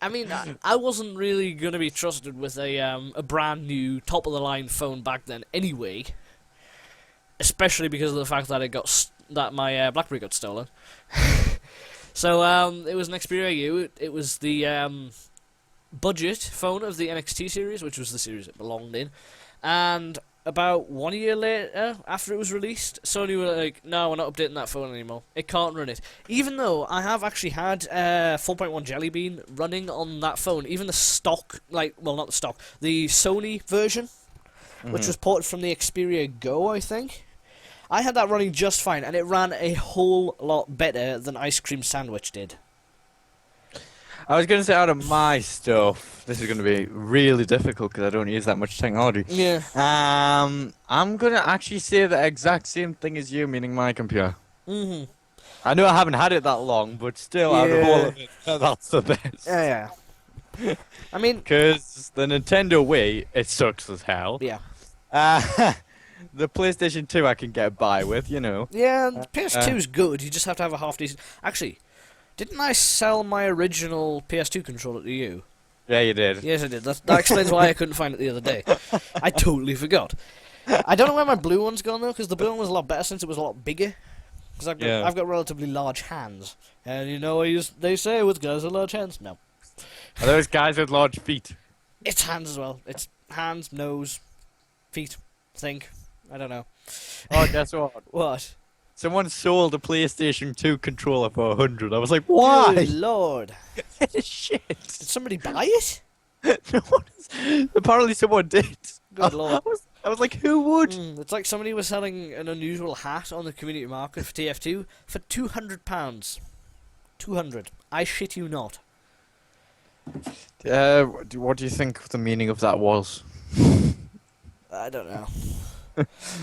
I mean, I wasn't really going to be trusted with a brand new, top-of-the-line phone back then anyway. Especially because of the fact that my BlackBerry got stolen. So, it was an Xperia U. It was the budget phone of the NXT series, which was the series it belonged in. And about 1 year later, after it was released, Sony were like, no, we're not updating that phone anymore. It can't run it. Even though I have actually had 4.1 Jelly Bean running on that phone, even the stock, not the stock, the Sony version, which was ported from the Xperia Go, I think. I had that running just fine, and it ran a whole lot better than Ice Cream Sandwich did. I was going to say, out of my stuff, this is going to be really difficult because I don't use that much technology. Yeah. I'm going to actually say the exact same thing as you, meaning my computer. Mm-hmm. I know I haven't had it that long, but still, out of all of it, that's the best. Yeah. I mean... Because the Nintendo Wii, it sucks as hell. Yeah. The PlayStation 2 I can get by with, you know. Yeah, PS2's good, you just have to have a half-decent... Actually... Didn't I sell my original PS2 controller to you? Yeah, you did. Yes, I did. That explains why I couldn't find it the other day. I totally forgot. I don't know where my blue one's gone though, because the blue one was a lot better since it was a lot bigger. Because I've got relatively large hands, and you know they say with guys with large hands. No, Are those guys with large feet? it's hands as well. It's hands, nose, feet. Think. I don't know. Oh, guess what? What? Someone sold a PlayStation 2 controller for 100. I was like, why? Good Lord. Shit. Did somebody buy it? No one apparently someone did. Good Lord. I was like, who would? It's like somebody was selling an unusual hat on the community market for TF2 for £200. 200. I shit you not. What do you think the meaning of that was? I don't know.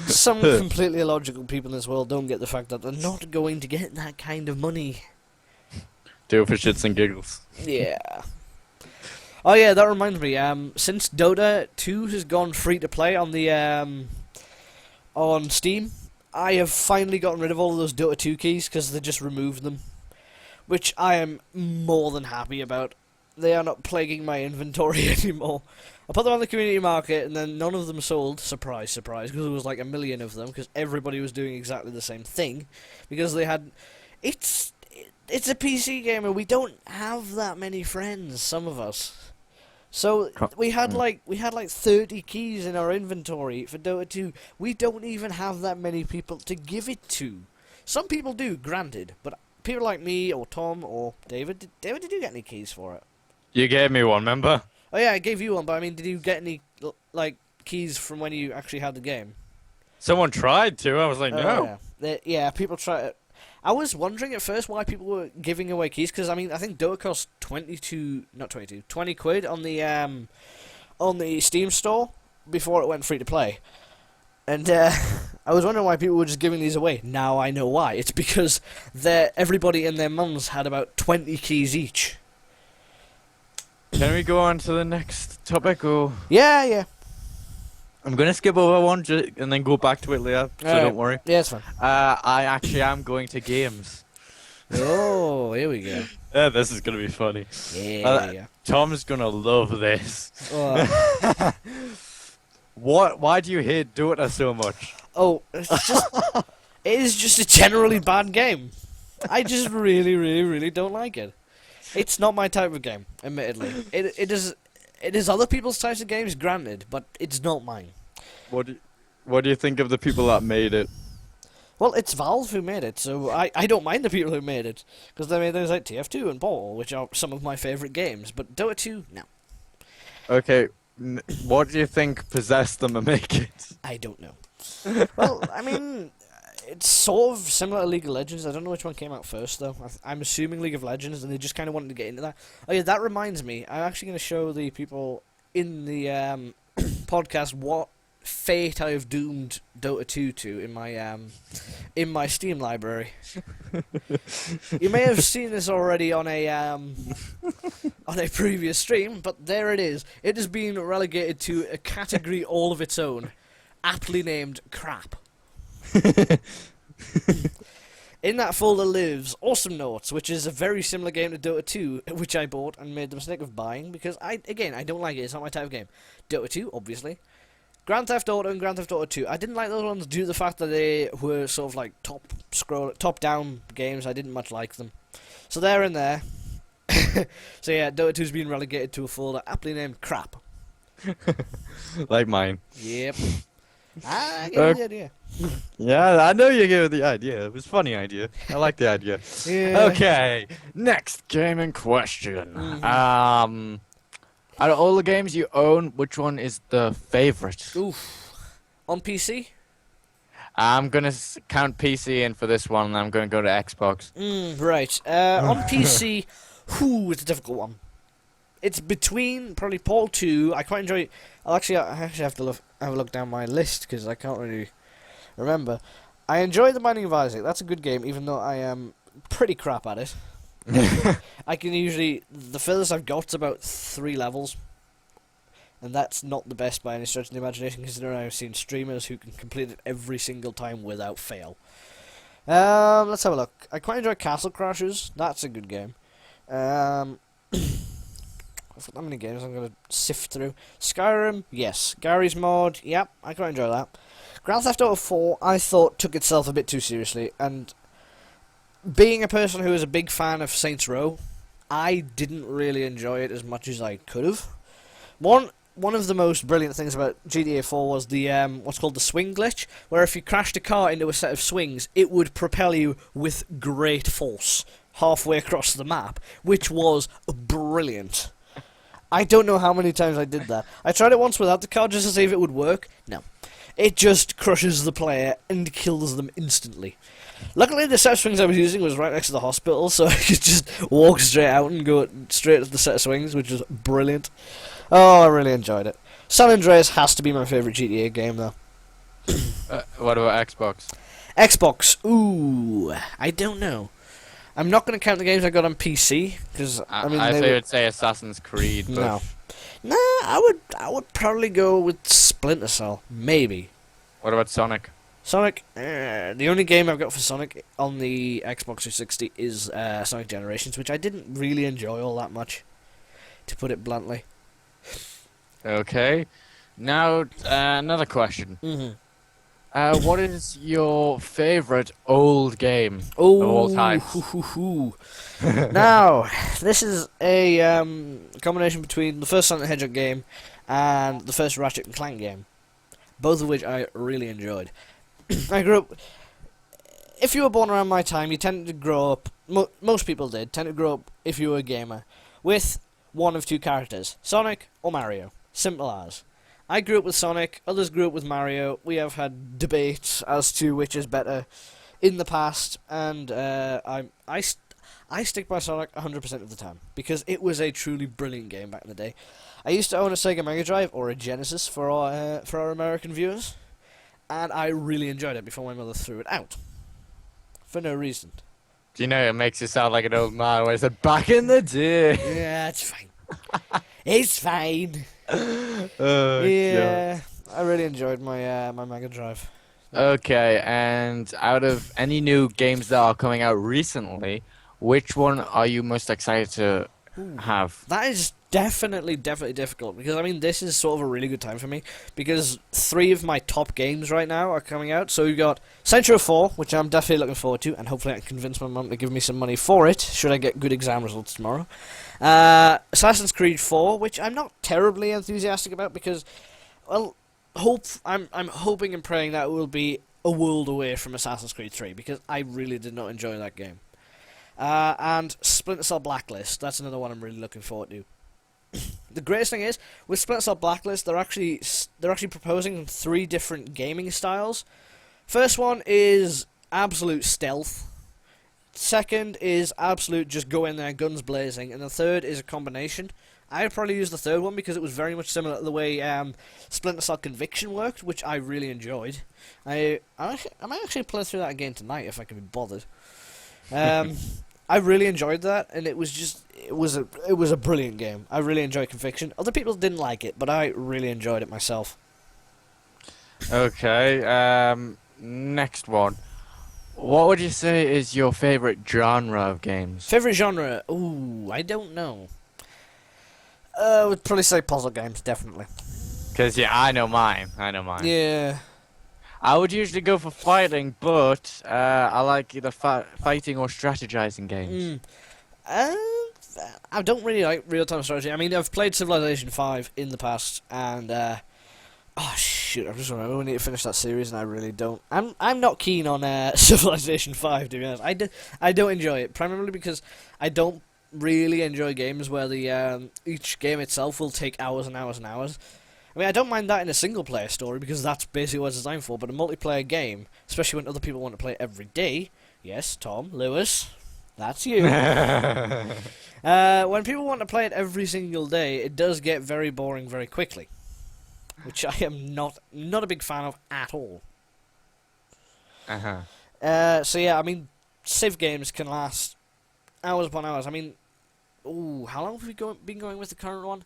Some completely illogical people in this world don't get the fact that they're not going to get that kind of money. Do it for shits and giggles. Yeah. Oh yeah, that reminds me. Since Dota 2 has gone free to play on the on Steam, I have finally gotten rid of all of those Dota 2 keys because they just removed them, which I am more than happy about. They are not plaguing my inventory anymore. I put them on the community market, and then none of them sold. Surprise, surprise, because there was like 1 million of them, because everybody was doing exactly the same thing, because they had. It's a PC game, and we don't have that many friends. Some of us. So we had like 30 keys in our inventory for Dota 2. We don't even have that many people to give it to. Some people do, granted, but people like me or Tom or David. David, did you get any keys for it? You gave me one, remember? Oh yeah, I gave you one, but I mean, did you get any like keys from when you actually had the game? Someone tried to. I was like, no. Yeah, people try. I was wondering at first why people were giving away keys, because I mean, I think Dota cost 20 quid on the Steam store before it went free to play, and I was wondering why people were just giving these away. Now I know why. It's because everybody and their mums had about 20 keys each. Can we go on to the next topic, or...? Yeah. I'm going to skip over one and then go back to it later, so Alright. don't worry. Yeah, it's fine. I actually am going to games. Oh, here we go. Yeah, this is going to be funny. Yeah. Tom's going to love this. Oh. Why do you hate Dota so much? Oh, it is just a generally bad game. I just really don't like it. It's not my type of game, admittedly. It is other people's types of games, granted, but it's not mine. What do you think of the people that made it? Well, it's Valve who made it, so I don't mind the people who made it, because they made things like TF2 and Portal, which are some of my favourite games, but Dota 2, no. Okay, what do you think possessed them to make it? I don't know. Well, I mean, it's sort of similar to League of Legends. I don't know which one came out first, though. I'm assuming League of Legends, and they just kind of wanted to get into that. Oh yeah, that reminds me. I'm actually going to show the people in the podcast what fate I have doomed Dota 2 to in my Steam library. You may have seen this already on a previous stream, but there it is. It has been relegated to a category all of its own, aptly named crap. In that folder lives Awesome Notes, which is a very similar game to Dota 2, which I bought and made the mistake of buying because I don't like it. It's not my type of game. Dota 2, obviously. Grand Theft Auto and Grand Theft Auto 2. I didn't like those ones due to the fact that they were sort of like top-down games. I didn't much like them. So they're in there. So yeah, Dota 2's been relegated to a folder aptly named crap. Like mine. Yep. I get the idea. Yeah, I know you gave it the idea. It was a funny idea. I like the idea. Yeah. Okay, next game in question. Mm-hmm. Out of all the games you own, which one is the favorite? Oof. On PC? I'm gonna count PC in for this one, and I'm gonna go to Xbox. Right. On PC, it's a difficult one. It's between probably Portal 2. I quite enjoy. I actually have to have a look down my list because I can't really remember. I enjoy The Binding of Isaac. That's a good game, even though I am pretty crap at it. I can usually the furthest I've got is about 3 levels, and that's not the best by any stretch of the imagination, considering I've seen streamers who can complete it every single time without fail. Let's have a look. I quite enjoy Castle Crashers. That's a good game. I've got that many games I'm going to sift through. Skyrim, yes. Gary's Mod, yep, I quite enjoy that. Grand Theft Auto 4, I thought took itself a bit too seriously, and being a person who is a big fan of Saints Row, I didn't really enjoy it as much as I could have. One of the most brilliant things about GTA 4 was the what's called the swing glitch, where if you crashed a car into a set of swings, it would propel you with great force halfway across the map, which was brilliant. I don't know how many times I did that. I tried it once without the car just to see if it would work. No. It just crushes the player and kills them instantly. Luckily, the set of swings I was using was right next to the hospital, so I could just walk straight out and go straight to the set of swings, which was brilliant. Oh, I really enjoyed it. San Andreas has to be my favourite GTA game, though. What about Xbox? Xbox, ooh, I don't know. I'm not going to count the games I got on PC, because, I mean, I would say Assassin's Creed, but... No. Nah, I would probably go with Splinter Cell, maybe. What about Sonic? Sonic, the only game I've got for Sonic on the Xbox 360 is Sonic Generations, which I didn't really enjoy all that much, to put it bluntly. Okay. Now, another question. Mm-hmm. What is your favourite old game of Oh, all time? Now, this is a combination between the first Sonic the Hedgehog game and the first Ratchet and Clank game, both of which I really enjoyed. I grew up... If you were born around my time, you tended to grow up... most people did, tend to grow up, if you were a gamer, with one of two characters, Sonic or Mario. Simple as. I grew up with Sonic, others grew up with Mario. We have had debates as to which is better in the past, and I stick by Sonic 100% of the time, because it was a truly brilliant game back in the day. I used to own a Sega Mega Drive, or a Genesis for our American viewers, and I really enjoyed it before my mother threw it out. For no reason. Do you know it makes you sound like an old man when I said back in the day? Yeah, it's fine. It's fine. Oh, Yeah, I really enjoyed my my Mega Drive. Okay, and out of any new games that are coming out recently, which one are you most excited to have? That is definitely difficult, because I mean this is sort of a really good time for me, because 3 of my top games right now are coming out. So we've got Saints Row 4, which I'm definitely looking forward to, and hopefully I can convince my mum to give me some money for it, should I get good exam results tomorrow. Assassin's Creed 4, which I'm not terribly enthusiastic about, because, well, I'm hoping and praying that it will be a world away from Assassin's Creed 3, because I really did not enjoy that game. And Splinter Cell Blacklist, that's another one I'm really looking forward to. The greatest thing is, with Splinter Cell Blacklist, they're actually proposing 3 different gaming styles. First one is absolute stealth. Second is absolute just go in there, guns blazing. And the third is a combination. I would probably use the third one because it was very much similar to the way Splinter Cell Conviction worked, which I really enjoyed. I might actually play through that again tonight if I can be bothered. I really enjoyed that, and it was a brilliant game. I really enjoyed Conviction. Other people didn't like it, but I really enjoyed it myself. Okay, next one. What would you say is your favourite genre of games? Favorite genre? Ooh, I don't know. I would probably say puzzle games, definitely. Because, yeah, I know mine. Yeah. I would usually go for fighting, but I like either fighting or strategizing games. I don't really like real-time strategy. I mean, I've played Civilization 5 in the past, and oh shoot! I've just remembered we need to finish that series, and I really don't. I'm not keen on Civilization 5, to be honest. I don't enjoy it, primarily because I don't really enjoy games where the each game itself will take hours and hours and hours. I mean, I don't mind that in a single-player story, because that's basically what it's designed for, but a multiplayer game, especially when other people want to play it every day, yes, Tom, Lewis, that's you. When people want to play it every single day, it does get very boring very quickly, which I am not a big fan of at all. So yeah, I mean, Civ games can last hours upon hours. I mean, ooh, how long have we been going with the current one?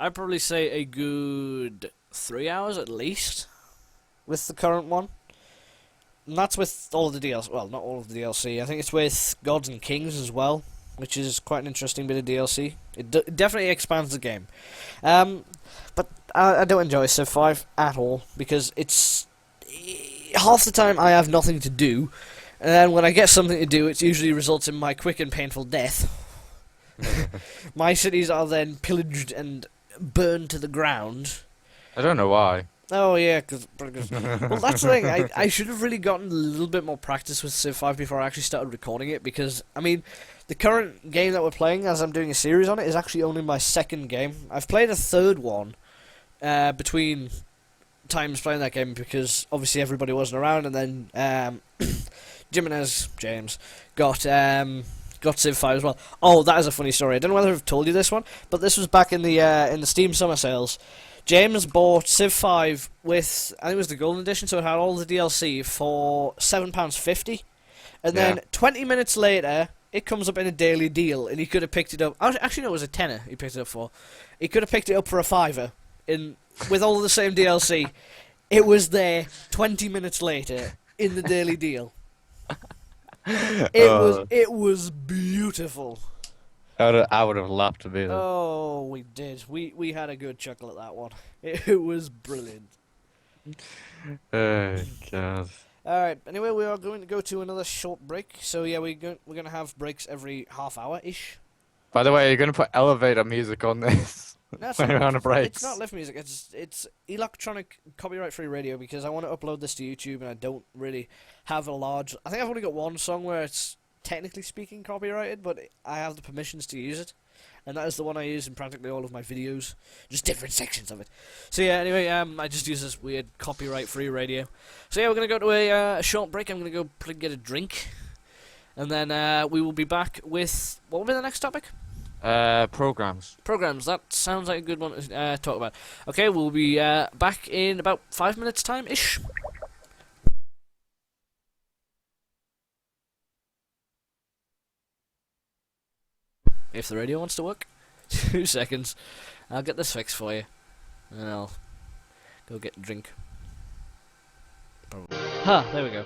I'd probably say a good 3 hours at least with the current one. And that's with all of the DLC. Well, not all of the DLC. I think it's with Gods and Kings as well. which is quite an interesting bit of DLC. It definitely expands the game. But I don't enjoy Civ 5 at all, because it's... half the time I have nothing to do, and then when I get something to do, it usually results in my quick and painful death. My cities are then pillaged and burned to the ground. I don't know why. Oh yeah, because well, that's the thing. I should have really gotten a little bit more practice with Civ 5 before I actually started recording it, because I mean, the current game that we're playing, as I'm doing a series on it, is actually only my second game. I've played a third one between times playing that game, because obviously everybody wasn't around, and then James got Civ 5 as well. Oh, that is a funny story. I don't know whether I've told you this one, but this was back in the Steam summer sales. James bought Civ 5 with, I think it was the Golden Edition, so it had all the DLC for £7.50. And then 20 minutes later, it comes up in a daily deal, and he could have picked it up. Actually, no, it was a tenner he picked it up for. He could have picked it up for a fiver with all the same DLC. It was there 20 minutes later in the daily deal. It was beautiful. I would have laughed a bit. Oh, we did. We had a good chuckle at that one. It was brilliant. Oh god. All right. Anyway, we are going to go to another short break. So yeah, we're going to have breaks every half hour ish. By the way, you're gonna put elevator music on this No, when we're on a break. It's not lift music. It's electronic copyright-free radio, because I want to upload this to YouTube, and I don't really have a large. I think I've only got one song where it's technically speaking copyrighted, but I have the permissions to use it, and that is the one I use in practically all of my videos, just different sections of it. So yeah, anyway, I just use this weird copyright-free radio. So yeah, we're gonna go to a short break. I'm gonna go get a drink, and then we will be back with, what will be the next topic? Programs. Programs. That sounds like a good one to talk about. Okay, we'll be back in about 5 minutes time ish. If the radio wants to work. 2 seconds. I'll get this fixed for you. And I'll go get a drink. Probably. There we go.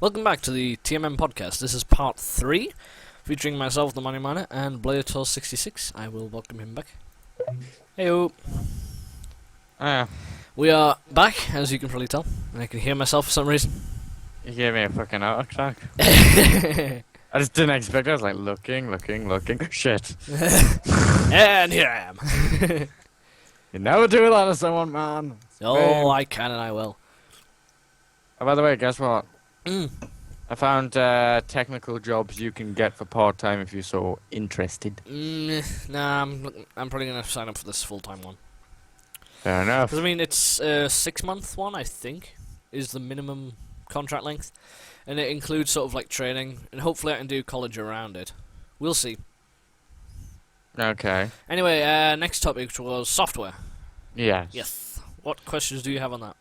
Welcome back to the TMM podcast. This is part 3, featuring myself, the Money Miner, and Blader66. I will welcome him back. Heyo. We are back, as you can probably tell, and I can hear myself for some reason. You gave me a fucking heart attack. I just didn't expect it. I was like looking. Shit. And here I am. You never do that to someone, man. Oh, I can and I will. Oh, by the way, guess what? Mm. I found technical jobs you can get for part-time if you're so interested. Nah, I'm probably going to sign up for this full-time one. Fair enough. Because, I mean, it's a 6-month one, I think, is the minimum contract length. And it includes sort of like training, and hopefully I can do college around it. We'll see. Okay. Anyway, next topic was software. Yes. Yes. What questions do you have on that?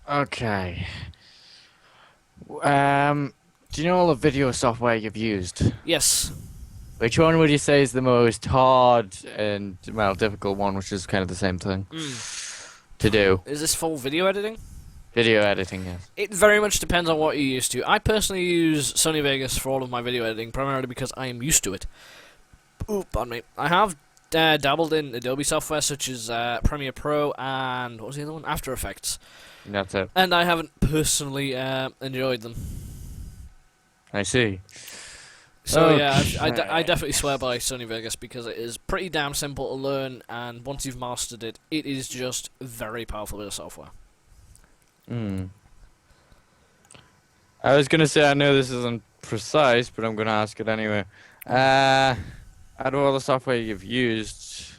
Okay. Do you know all the video software you've used? Yes. Which one would you say is the most hard and, well, difficult one, which is kind of the same thing to do? Is this full video editing? Video editing, yes. It very much depends on what you're used to. I personally use Sony Vegas for all of my video editing, primarily because I am used to it. Ooh, pardon me. I have dabbled in Adobe software such as Premiere Pro and, what was the other one? After Effects. That's it. And I haven't personally enjoyed them. I see. So yeah, I Okay. definitely swear by Sony Vegas because it is pretty damn simple to learn, and once you've mastered it, it is just very powerful bit of software. I was gonna say I know this isn't precise, but I'm gonna ask it anyway. Out of all the software you've used,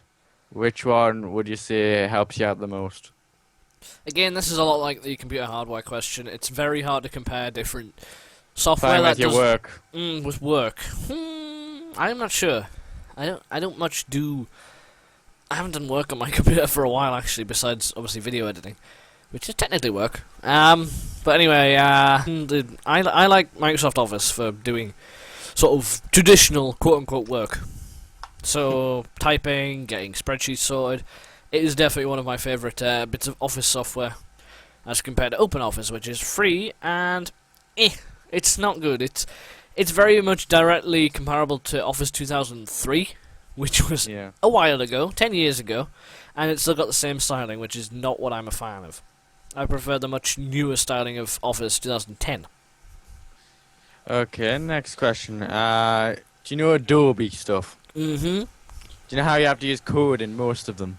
which one would you say helps you out the most? Again, this is a lot like the computer hardware question. It's very hard to compare different software Fine that with your does work. with work. I'm not sure. I don't much do. I haven't done work on my computer for a while actually. Besides obviously video editing, which is technically work. But anyway, I like Microsoft Office for doing sort of traditional quote unquote work. So typing, getting spreadsheets sorted. It is definitely one of my favourite bits of Office software, as compared to OpenOffice, which is free and it's not good. It's very much directly comparable to Office 2003, which was a while ago, 10 years ago, and it's still got the same styling, which is not what I'm a fan of. I prefer the much newer styling of Office 2010. Okay, next question. Do you know Adobe stuff? Mm-hmm. Do you know how you have to use code in most of them?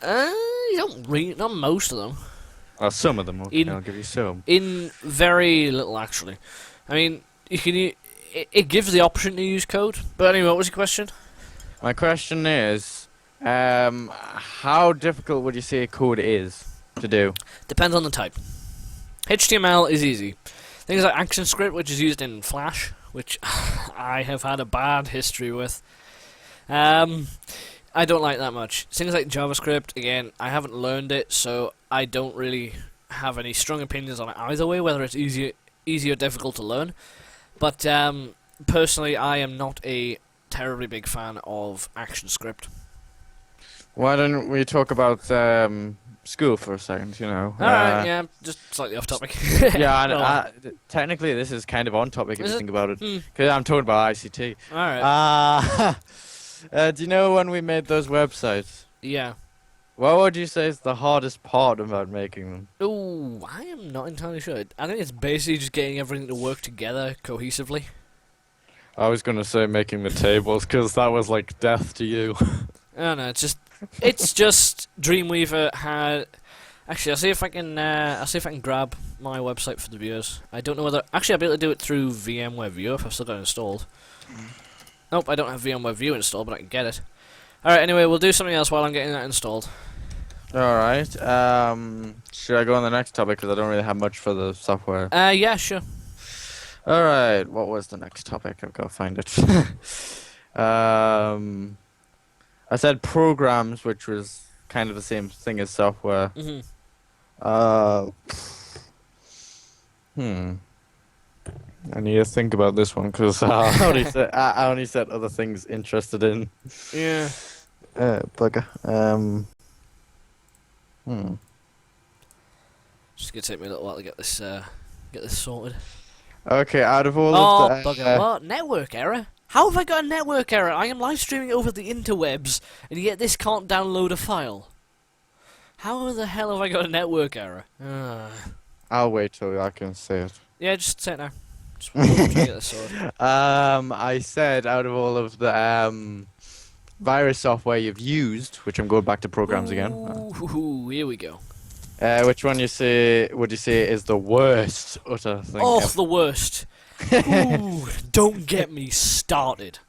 You don't read, not most of them. Well, some of them. Okay, I'll give you some. In very little, actually. I mean, you can. It gives the option to use code. But anyway, what was your question? My question is, how difficult would you say code is to do? Depends on the type. HTML is easy. Things like ActionScript, which is used in Flash, which I have had a bad history with. I don't like that much. Things like JavaScript, again, I haven't learned it, so I don't really have any strong opinions on it either way, whether it's easy or difficult to learn. But personally, I am not a terribly big fan of ActionScript. Why don't we talk about school for a second, you know? Alright, yeah, just slightly off topic. Yeah, and technically this is kind of on topic if you think about it. Because I'm talking about ICT. Alright. Do you know when we made those websites? Yeah. What would you say is the hardest part about making them? Ooh, I am not entirely sure. I think it's basically just getting everything to work together cohesively. I was going to say making the tables, because that was like death to you. I don't know, it's just Dreamweaver had. Actually, I'll see if I can grab my website for the viewers. I don't know whether actually I'll be able to do it through VMware View if I've still got it installed. Nope, I don't have VMware View installed, but I can get it. Alright, anyway, we'll do something else while I'm getting that installed. Alright, should I go on the next topic, because I don't really have much for the software. Yeah, sure. Alright, what was the next topic? I've got to find it. I said programs, which was kind of the same thing as software. I need to think about this one, because I only said other things interested in. Yeah. Bugger. Just gonna take me a little while to get this sorted. Okay, out of all Oh, of the... bugger, what? Network error? How have I got a network error? I am live streaming over the interwebs, and yet this can't download a file. How the hell have I got a network error? I'll wait till I can say it. Yeah, just say it now. Just try to get this sorted. I said out of all of the virus software you've used, which I'm going back to programs again. Ooh, here we go. Which one would you say is the worst utter thing Oh, ever? the worst. Ooh, don't get me started.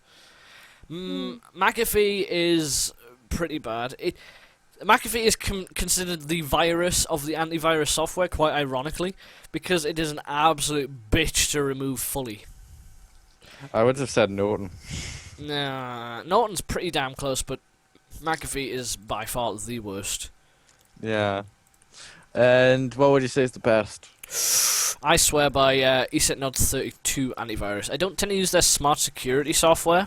McAfee is pretty bad. McAfee is considered the virus of the antivirus software, quite ironically, because it is an absolute bitch to remove fully. I would have said Norton. Nah, Norton's pretty damn close, but McAfee is by far the worst. Yeah. And what would you say is the best? I swear by EsetNode 32 antivirus. I don't tend to use their smart security software,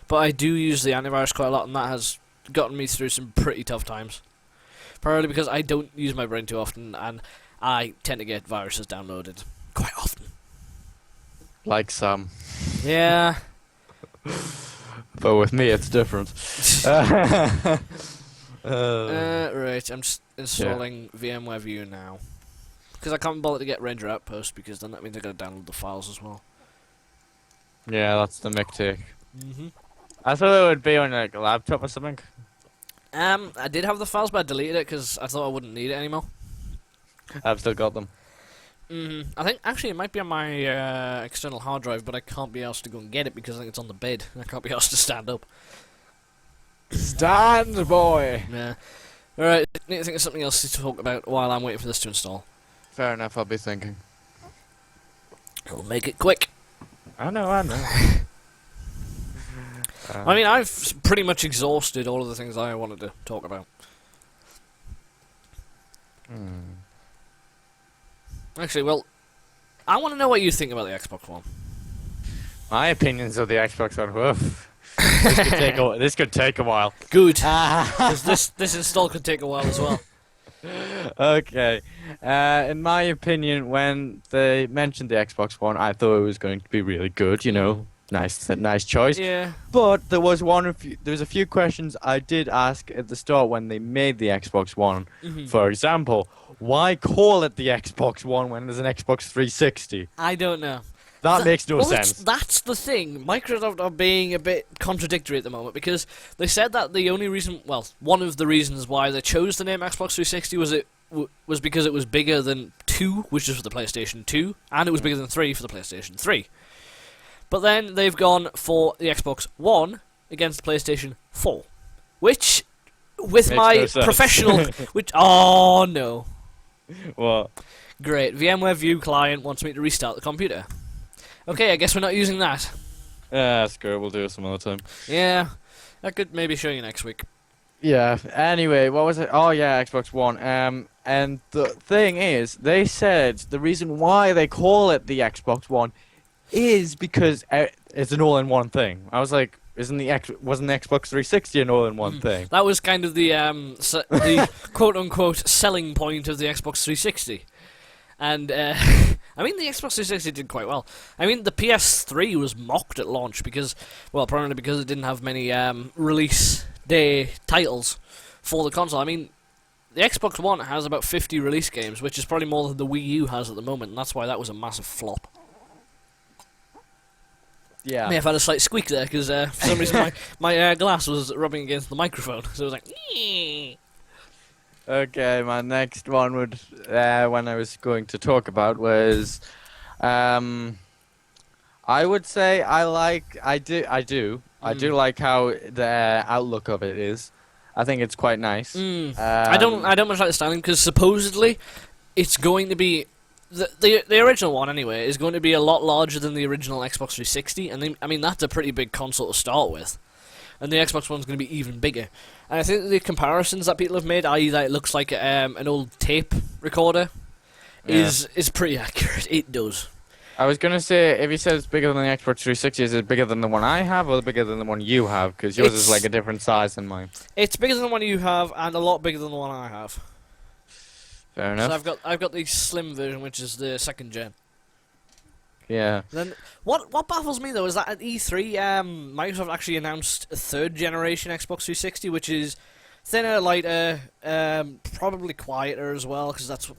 but I do use the antivirus quite a lot, and that has gotten me through some pretty tough times. Primarily because I don't use my brain too often, and I tend to get viruses downloaded quite often. Like some. Yeah. But with me, it's different. Right, I'm just installing VMware View now. Because I can't bother to get Ranger Outpost, because then that means I gotta download the files as well. Yeah, that's the mic take. I thought it would be on like a laptop or something. I did have the files, but I deleted it because I thought I wouldn't need it anymore. I've still got them. I think actually it might be on my external hard drive, but I can't be asked to go and get it because I think it's on the bed. And I can't be asked to stand up. Stand, boy! Yeah. Alright, need to think of something else to talk about while I'm waiting for this to install. Fair enough, I'll be thinking. I'll make it quick. I know. I mean, I've pretty much exhausted all of the things I wanted to talk about. Actually, well, I want to know what you think about the Xbox One. My opinions of the Xbox One, woof. This could take a while. Good. Because this install could take a while as well. Okay. In my opinion, when they mentioned the Xbox One, I thought it was going to be really good, you know. Nice choice. Yeah. But there was a few questions I did ask at the start when they made the Xbox One. For example, why call it the Xbox One when there's an Xbox 360? I don't know. That makes no sense. That's the thing. Microsoft are being a bit contradictory at the moment because they said that the only reason, well, one of the reasons why they chose the name Xbox 360 was because it was bigger than 2, which is for the PlayStation 2, and it was bigger than 3 for the PlayStation 3. But then they've gone for the Xbox One against the PlayStation 4, which, with Makes my no sense. professional, oh no, What? great, VMware View client wants me to restart the computer. Okay, I guess we're not using that. Yeah, screw it, we'll do it some other time. Yeah, I could maybe show you next week. Yeah, anyway, what was it? Oh yeah, Xbox One. And the thing is, they said the reason why they call it the Xbox One is because it's an all-in-one thing. I was like, wasn't the Xbox 360 an all-in-one thing? That was kind of the the quote-unquote selling point of the Xbox 360. And, I mean, the Xbox 360 did quite well. I mean, the PS3 was mocked at launch because, well, primarily because it didn't have many release day titles for the console. I mean, the Xbox One has about 50 release games, which is probably more than the Wii U has at the moment, and that's why that was a massive flop. Yeah. May have had a slight squeak there, because for some reason my glass was rubbing against the microphone, so it was like... Eee. Okay, my next one would, when I was going to talk about was, I would say I do like how the outlook of it is. I think it's quite nice. I don't much like the styling because supposedly it's going to be the original one anyway is going to be a lot larger than the original Xbox 360, and I mean that's a pretty big console to start with. And the Xbox One's going to be even bigger. And I think the comparisons that people have made, i.e. that it looks like an old tape recorder, is pretty accurate. It does. I was going to say, if you said it's bigger than the Xbox 360, is it bigger than the one I have or bigger than the one you have? Because yours is like a different size than mine. It's bigger than the one you have and a lot bigger than the one I have. Fair enough. So I've got the slim version, which is the second gen. Yeah. Then what baffles me though is that at E3, Microsoft actually announced a third generation Xbox 360, which is thinner, lighter, probably quieter as well, because that's what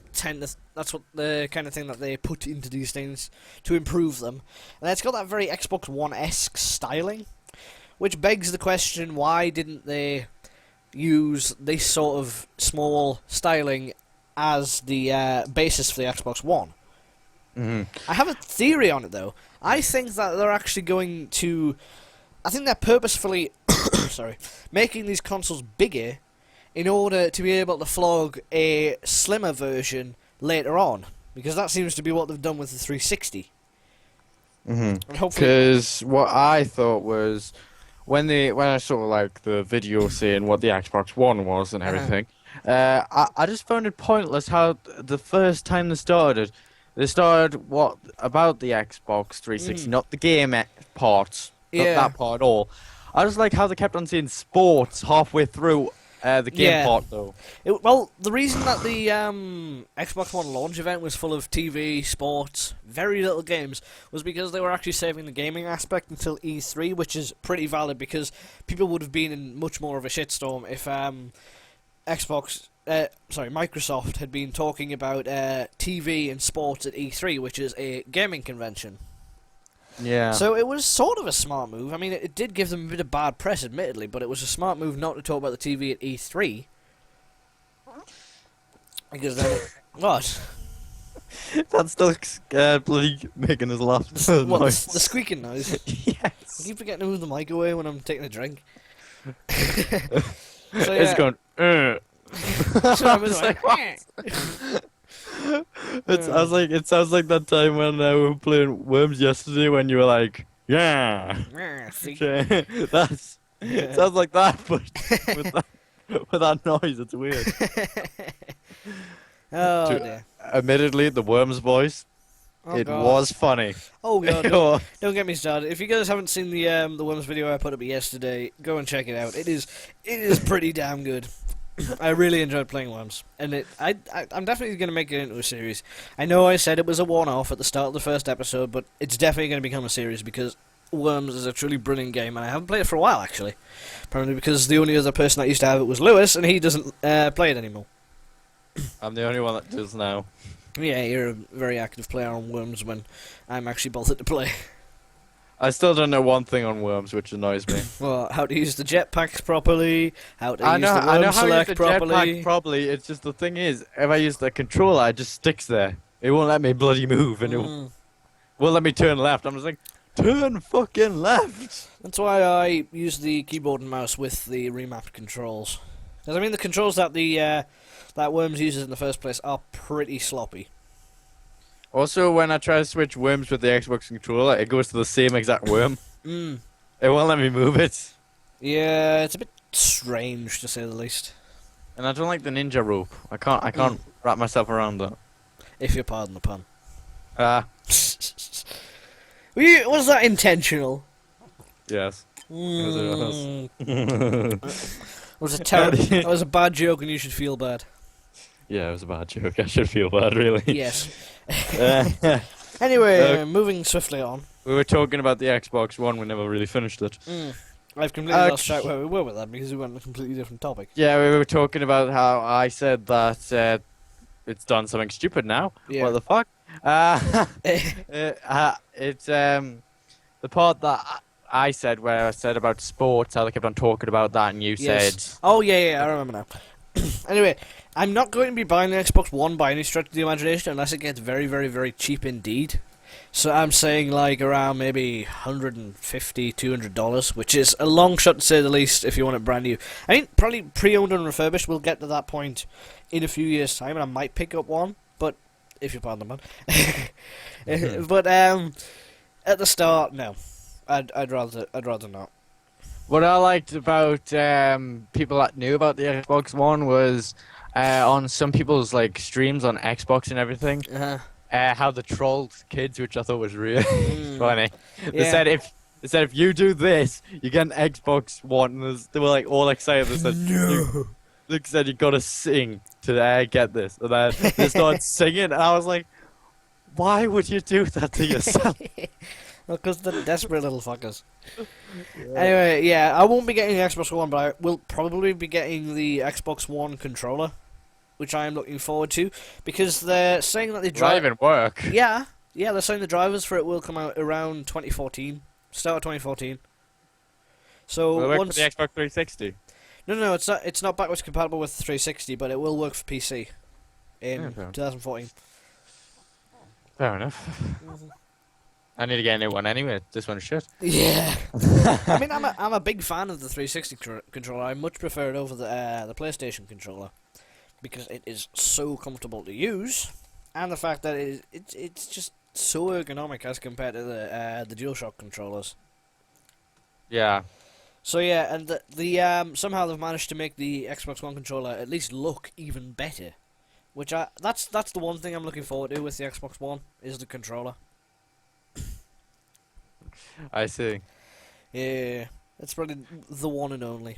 the kind of thing that they put into these things to improve them. And it's got that very Xbox One-esque styling, which begs the question: why didn't they use this sort of small styling as the basis for the Xbox One? I have a theory on it though. I think that they're actually going to. I think they're purposefully, sorry, making these consoles bigger in order to be able to flog a slimmer version later on, because that seems to be what they've done with the 360. And hopefully, Because what I thought was when I saw like the video saying what the Xbox One was and everything, I just found it pointless how the first time they started what about the Xbox 360, not the game parts, not that part at all. I just like how they kept on saying sports halfway through the game part though. Well, the reason that the Xbox One launch event was full of TV, sports, very little games, was because they were actually saving the gaming aspect until E3, which is pretty valid because people would have been in much more of a shitstorm if Microsoft had been talking about TV and sports at E3, which is a gaming convention. Yeah. So it was sort of a smart move. I mean, it did give them a bit of bad press, admittedly, but it was a smart move not to talk about the TV at E3. Because then what? That's still bloody making us laugh. What, the squeaking noise? Yes. I keep forgetting to move the mic away when I'm taking a drink. It's going. So I was like, It sounds like that time when we were playing Worms yesterday when you were like, yeah. It sounds like that, but with that noise, it's weird. oh dear. Admittedly, the Worms voice, it was funny. Oh god, don't get me started. If you guys haven't seen the Worms video I put up yesterday, go and check it out. It is pretty damn good. I really enjoyed playing Worms, and I'm definitely going to make it into a series. I know I said it was a one-off at the start of the first episode, but it's definitely going to become a series because Worms is a truly brilliant game, and I haven't played it for a while, actually. Probably because the only other person that used to have it was Lewis, and he doesn't play it anymore. I'm the only one that does now. Yeah, you're a very active player on Worms when I'm actually bothered to play. I still don't know one thing on Worms, which annoys me. Well, how to use the jetpacks properly, how to I know use the how worm to select use the properly. jetpack properly. It's just the thing is, if I use the controller, it just sticks there. It won't let me bloody move, and it won't let me turn left. I'm just like, turn fucking left. That's why I use the keyboard and mouse with the remapped controls. Because I mean, the controls that that Worms uses in the first place are pretty sloppy. Also, when I try to switch Worms with the Xbox controller, it goes to the same exact worm. It won't let me move it. Yeah, it's a bit strange to say the least. And I don't like the ninja rope. I can't wrap myself around that. If you pardon the pun. Was that intentional? Yes. It was that was a bad joke, and you should feel bad. Yeah, it was a bad joke. I should feel bad, really. Yes. Anyway, moving swiftly on. We were talking about the Xbox One. We never really finished it. I've completely lost track where we were with that because we went on a completely different topic. Yeah, we were talking about how I said that it's done something stupid now. Yeah. What the fuck? It's the part that I said where I said about sports, how they kept on talking about that, and you said... Oh, yeah, I remember now. Anyway, I'm not going to be buying the Xbox One by any stretch of the imagination unless it gets very, very, very cheap indeed. So I'm saying like around maybe $150, $200, which is a long shot to say the least if you want it brand new. I mean, probably pre-owned and refurbished, we'll get to that point in a few years' time, and I might pick up one, but if you pardon the man. But at the start, no. I'd rather not. What I liked about people that knew about the Xbox One was on some people's like streams on Xbox and everything, how they trolled kids, which I thought was really funny. They said if you do this, you get an Xbox One. And they were like all excited. They said they said you gotta sing to get this, and then they started singing, and I was like, Why would you do that to yourself? Because they're desperate little fuckers. Anyway, yeah, I won't be getting the Xbox One, but I will probably be getting the Xbox One controller, which I am looking forward to, because they're saying that they drive. Even work. Yeah, they're saying the drivers for it will come out around 2014, start of 2014. So Will it work once for the Xbox 360? no, it's not. It's not backwards compatible with 360, but it will work for PC in Yeah, fair. 2014. Fair enough. I need to get a new one anyway. This one's shit. Yeah. I mean, I'm a big fan of the 360 controller. I much prefer it over the PlayStation controller because it is so comfortable to use, and the fact that it's just so ergonomic as compared to the DualShock controllers. Yeah. So yeah, and the somehow they've managed to make the Xbox One controller at least look even better, which that's the one thing I'm looking forward to with the Xbox One is the controller. I see. Yeah, it's probably the one and only.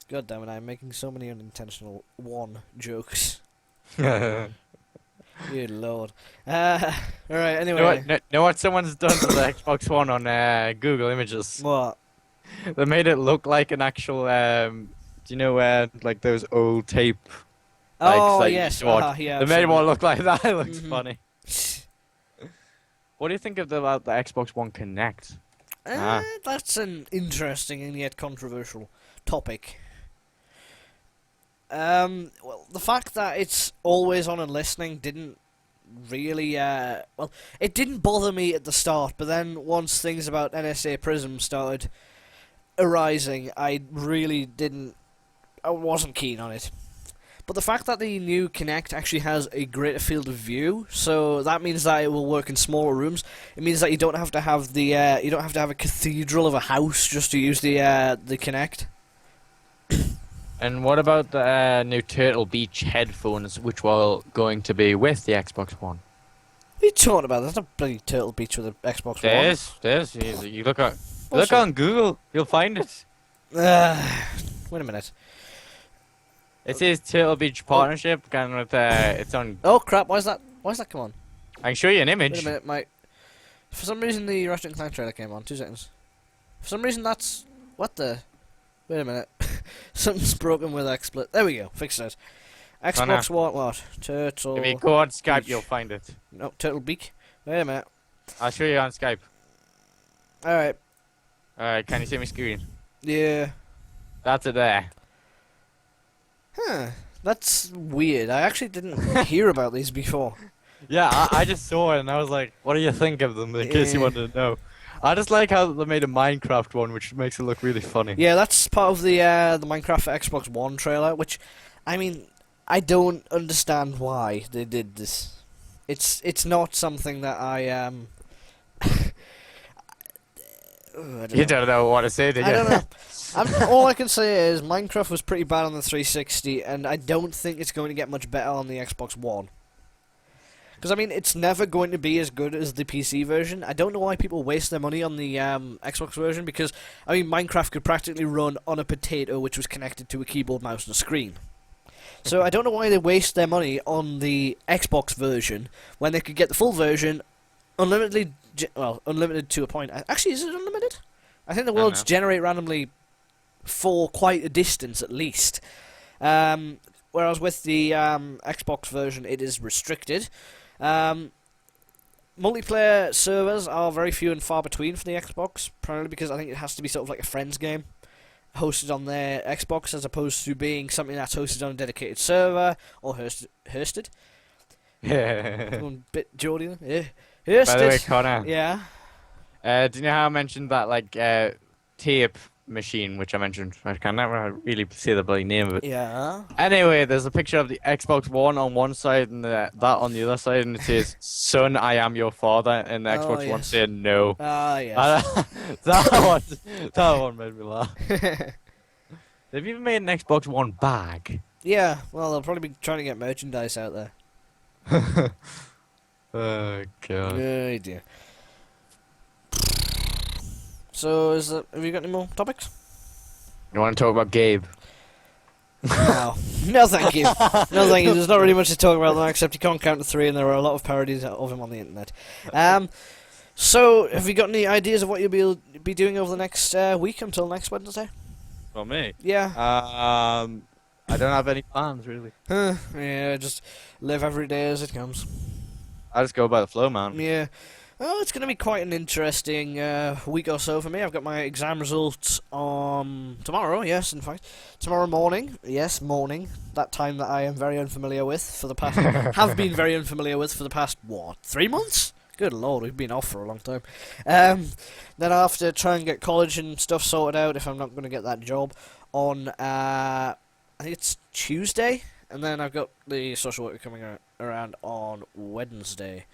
God damn it, I'm making so many unintentional one jokes. Good lord. Alright, anyway. Know what someone's done to the Xbox One on Google Images? What? They made it look like an actual, do you know where, like those old tape... Oh, like, yes. yeah, Yeah, they made it more look like that. It looks Mhm. funny. What do you think of the Xbox One Connect? That's an interesting and yet controversial topic. Well, the fact that it's always on and listening didn't really, well, it didn't bother me at the start, but then once things about NSA Prism started arising, I wasn't keen on it. But the fact that the new Kinect actually has a greater field of view, so that means that it will work in smaller rooms. It means that you don't have to have a cathedral of a house just to use the Kinect. And what about the new Turtle Beach headphones, which were going to be with the Xbox One? What are you talking about? There's no bloody Turtle Beach with an Xbox One. There's. You look on Google, you'll find it. Wait a minute. It says Turtle Beach partnership, and with it's on. Oh crap! Why's that come on? I can show you an Wait image. a minute, for some reason the Ratchet and Clank trailer came on. 2 seconds. For some reason that's what the. Wait a minute. Something's broken with XSplit. There we go. Fixed it. Xbox what? Turtle. If you go on Skype, Beach. you'll find it. No, Turtle Beak. Wait a minute. I'll show you on Skype. Alright. Alright, can you see my screen? Yeah. That's it there. Huh. That's weird. I actually didn't hear about these before. Yeah, I just saw it and I was like, what do you think of them, in case you wanted to know. I just like how they made a Minecraft one, which makes it look really funny. Yeah, that's part of the Minecraft for Xbox One trailer, which, I mean, I don't understand why they did this. It's not something that I You don't know what to say, do you? I don't know. All I can say is Minecraft was pretty bad on the 360, and I don't think it's going to get much better on the Xbox One. Because, I mean, it's never going to be as good as the PC version. I don't know why people waste their money on the Xbox version, because, I mean, Minecraft could practically run on a potato which was connected to a keyboard, mouse, and a screen. So I don't know why they waste their money on the Xbox version when they could get the full version unlimited to a point. Actually, is it unlimited? I think the worlds generate randomly for quite a distance at least. Whereas with the Xbox version, it is restricted. Multiplayer servers are very few and far between for the Xbox, primarily because I think it has to be sort of like a friends game, hosted on their Xbox, as opposed to being something that's hosted on a dedicated server, or hosted. Going bit Geordie, yeah. Hosted. By the way, Connor. Yeah. Do you know how I mentioned that, like, tape machine, which I mentioned? I can never really say the bloody name of it. Yeah. Anyway, there's a picture of the Xbox One on one side and that on the other side, and it says, "Son, I am your father," and the Xbox One yes. said no. Ah, yes. that one made me laugh. They've even made an Xbox One bag. Yeah, well, they'll probably be trying to get merchandise out there. Oh, God. Oh, dear. So, have you got any more topics? You want to talk about Gabe? No. No, thank you. No, thank you. There's not really much to talk about, except you can't count to 3, and there are a lot of parodies of him on the internet. So, have you got any ideas of what you'll be doing over the next week until next Wednesday? For me? Yeah. I don't have any plans, really. Yeah, just live every day as it comes. I just go by the flow, man. Yeah. Oh, it's going to be quite an interesting week or so for me. I've got my exam results on tomorrow, yes, in fact. Tomorrow morning, yes, morning. That time that I am very unfamiliar with for the past... have been very unfamiliar with for the past, 3 months? Good lord, we've been off for a long time. Then I'll have to try and get college and stuff sorted out if I'm not going to get that job on, I think it's Tuesday. And then I've got the social worker coming around on Wednesday.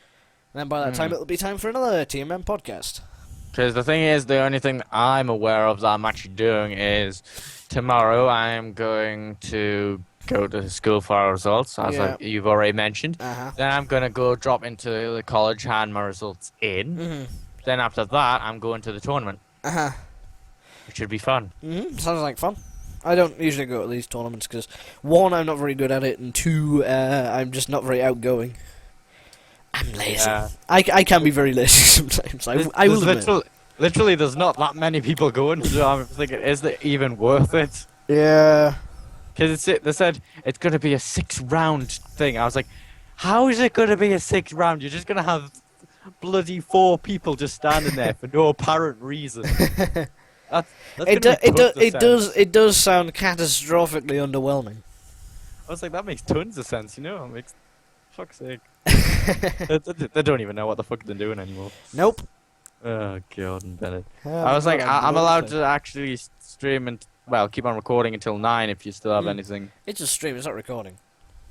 And then by that time, it'll be time for another TMM podcast. Because the thing is, the only thing I'm aware of that I'm actually doing is tomorrow I am going to go to school for our results, as you've already mentioned. Then I'm going to go drop into the college, hand my results in. Then after that, I'm going to the tournament. Which should be fun. Sounds like fun. I don't usually go to these tournaments because, 1, I'm not very good at it, and 2, I'm just not very outgoing. I'm lazy. I can be very lazy sometimes. I will admit. Literally, there's not that many people going, so I'm thinking, is it even worth it? Yeah. Because they said it's going to be a 6-round thing. I was like, how is it going to be a 6-round? You're just going to have bloody 4 people just standing there for no apparent reason. It does sound catastrophically underwhelming. I was like, that makes tons of sense, you know? It makes... Fuck's sake. They don't even know what the fuck they're doing anymore. Nope. Oh, God and Bennett. I was like, I'm allowed to actually stream and, well, keep on recording until 9 if you still have anything. It's a stream, it's not recording.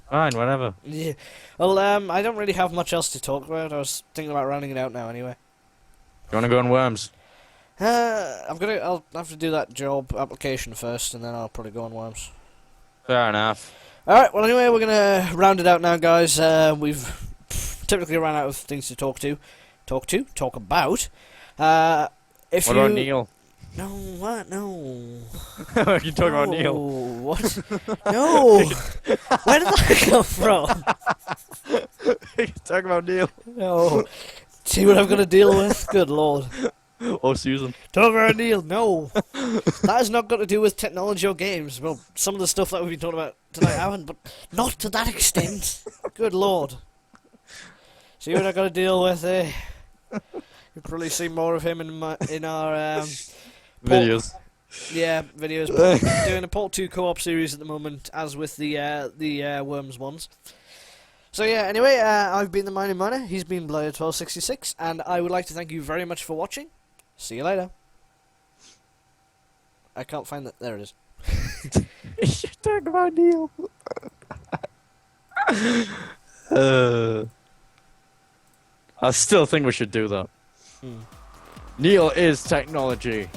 Fine, whatever. Yeah. Well, I don't really have much else to talk about. I was thinking about rounding it out now anyway. You want to go on Worms? I'll have to do that job application first, and then I'll probably go on Worms. Fair enough. Alright, well anyway, we're gonna round it out now, guys. We've typically run out of things to talk about. What about Neil? No, what? No. You talking about Neil? What? No! Where did that come from? You talking about Neil? No. See what I'm gonna deal with? Good lord. Or Susan. Talk about Neil, no. That has not got to do with technology or games. Well, some of the stuff that we've been talking about tonight haven't, but not to that extent. Good lord. See what I got to deal with, eh? You'll probably see more of him in our videos. Yeah, videos. Doing a Port 2 co-op series at the moment, as with the Worms ones. So yeah, anyway, I've been the Mining Miner, he's been Blair1266, and I would like to thank you very much for watching. See you later. I can't find that. There it is. You're talking about Neil. I still think we should do that. Neil is technology.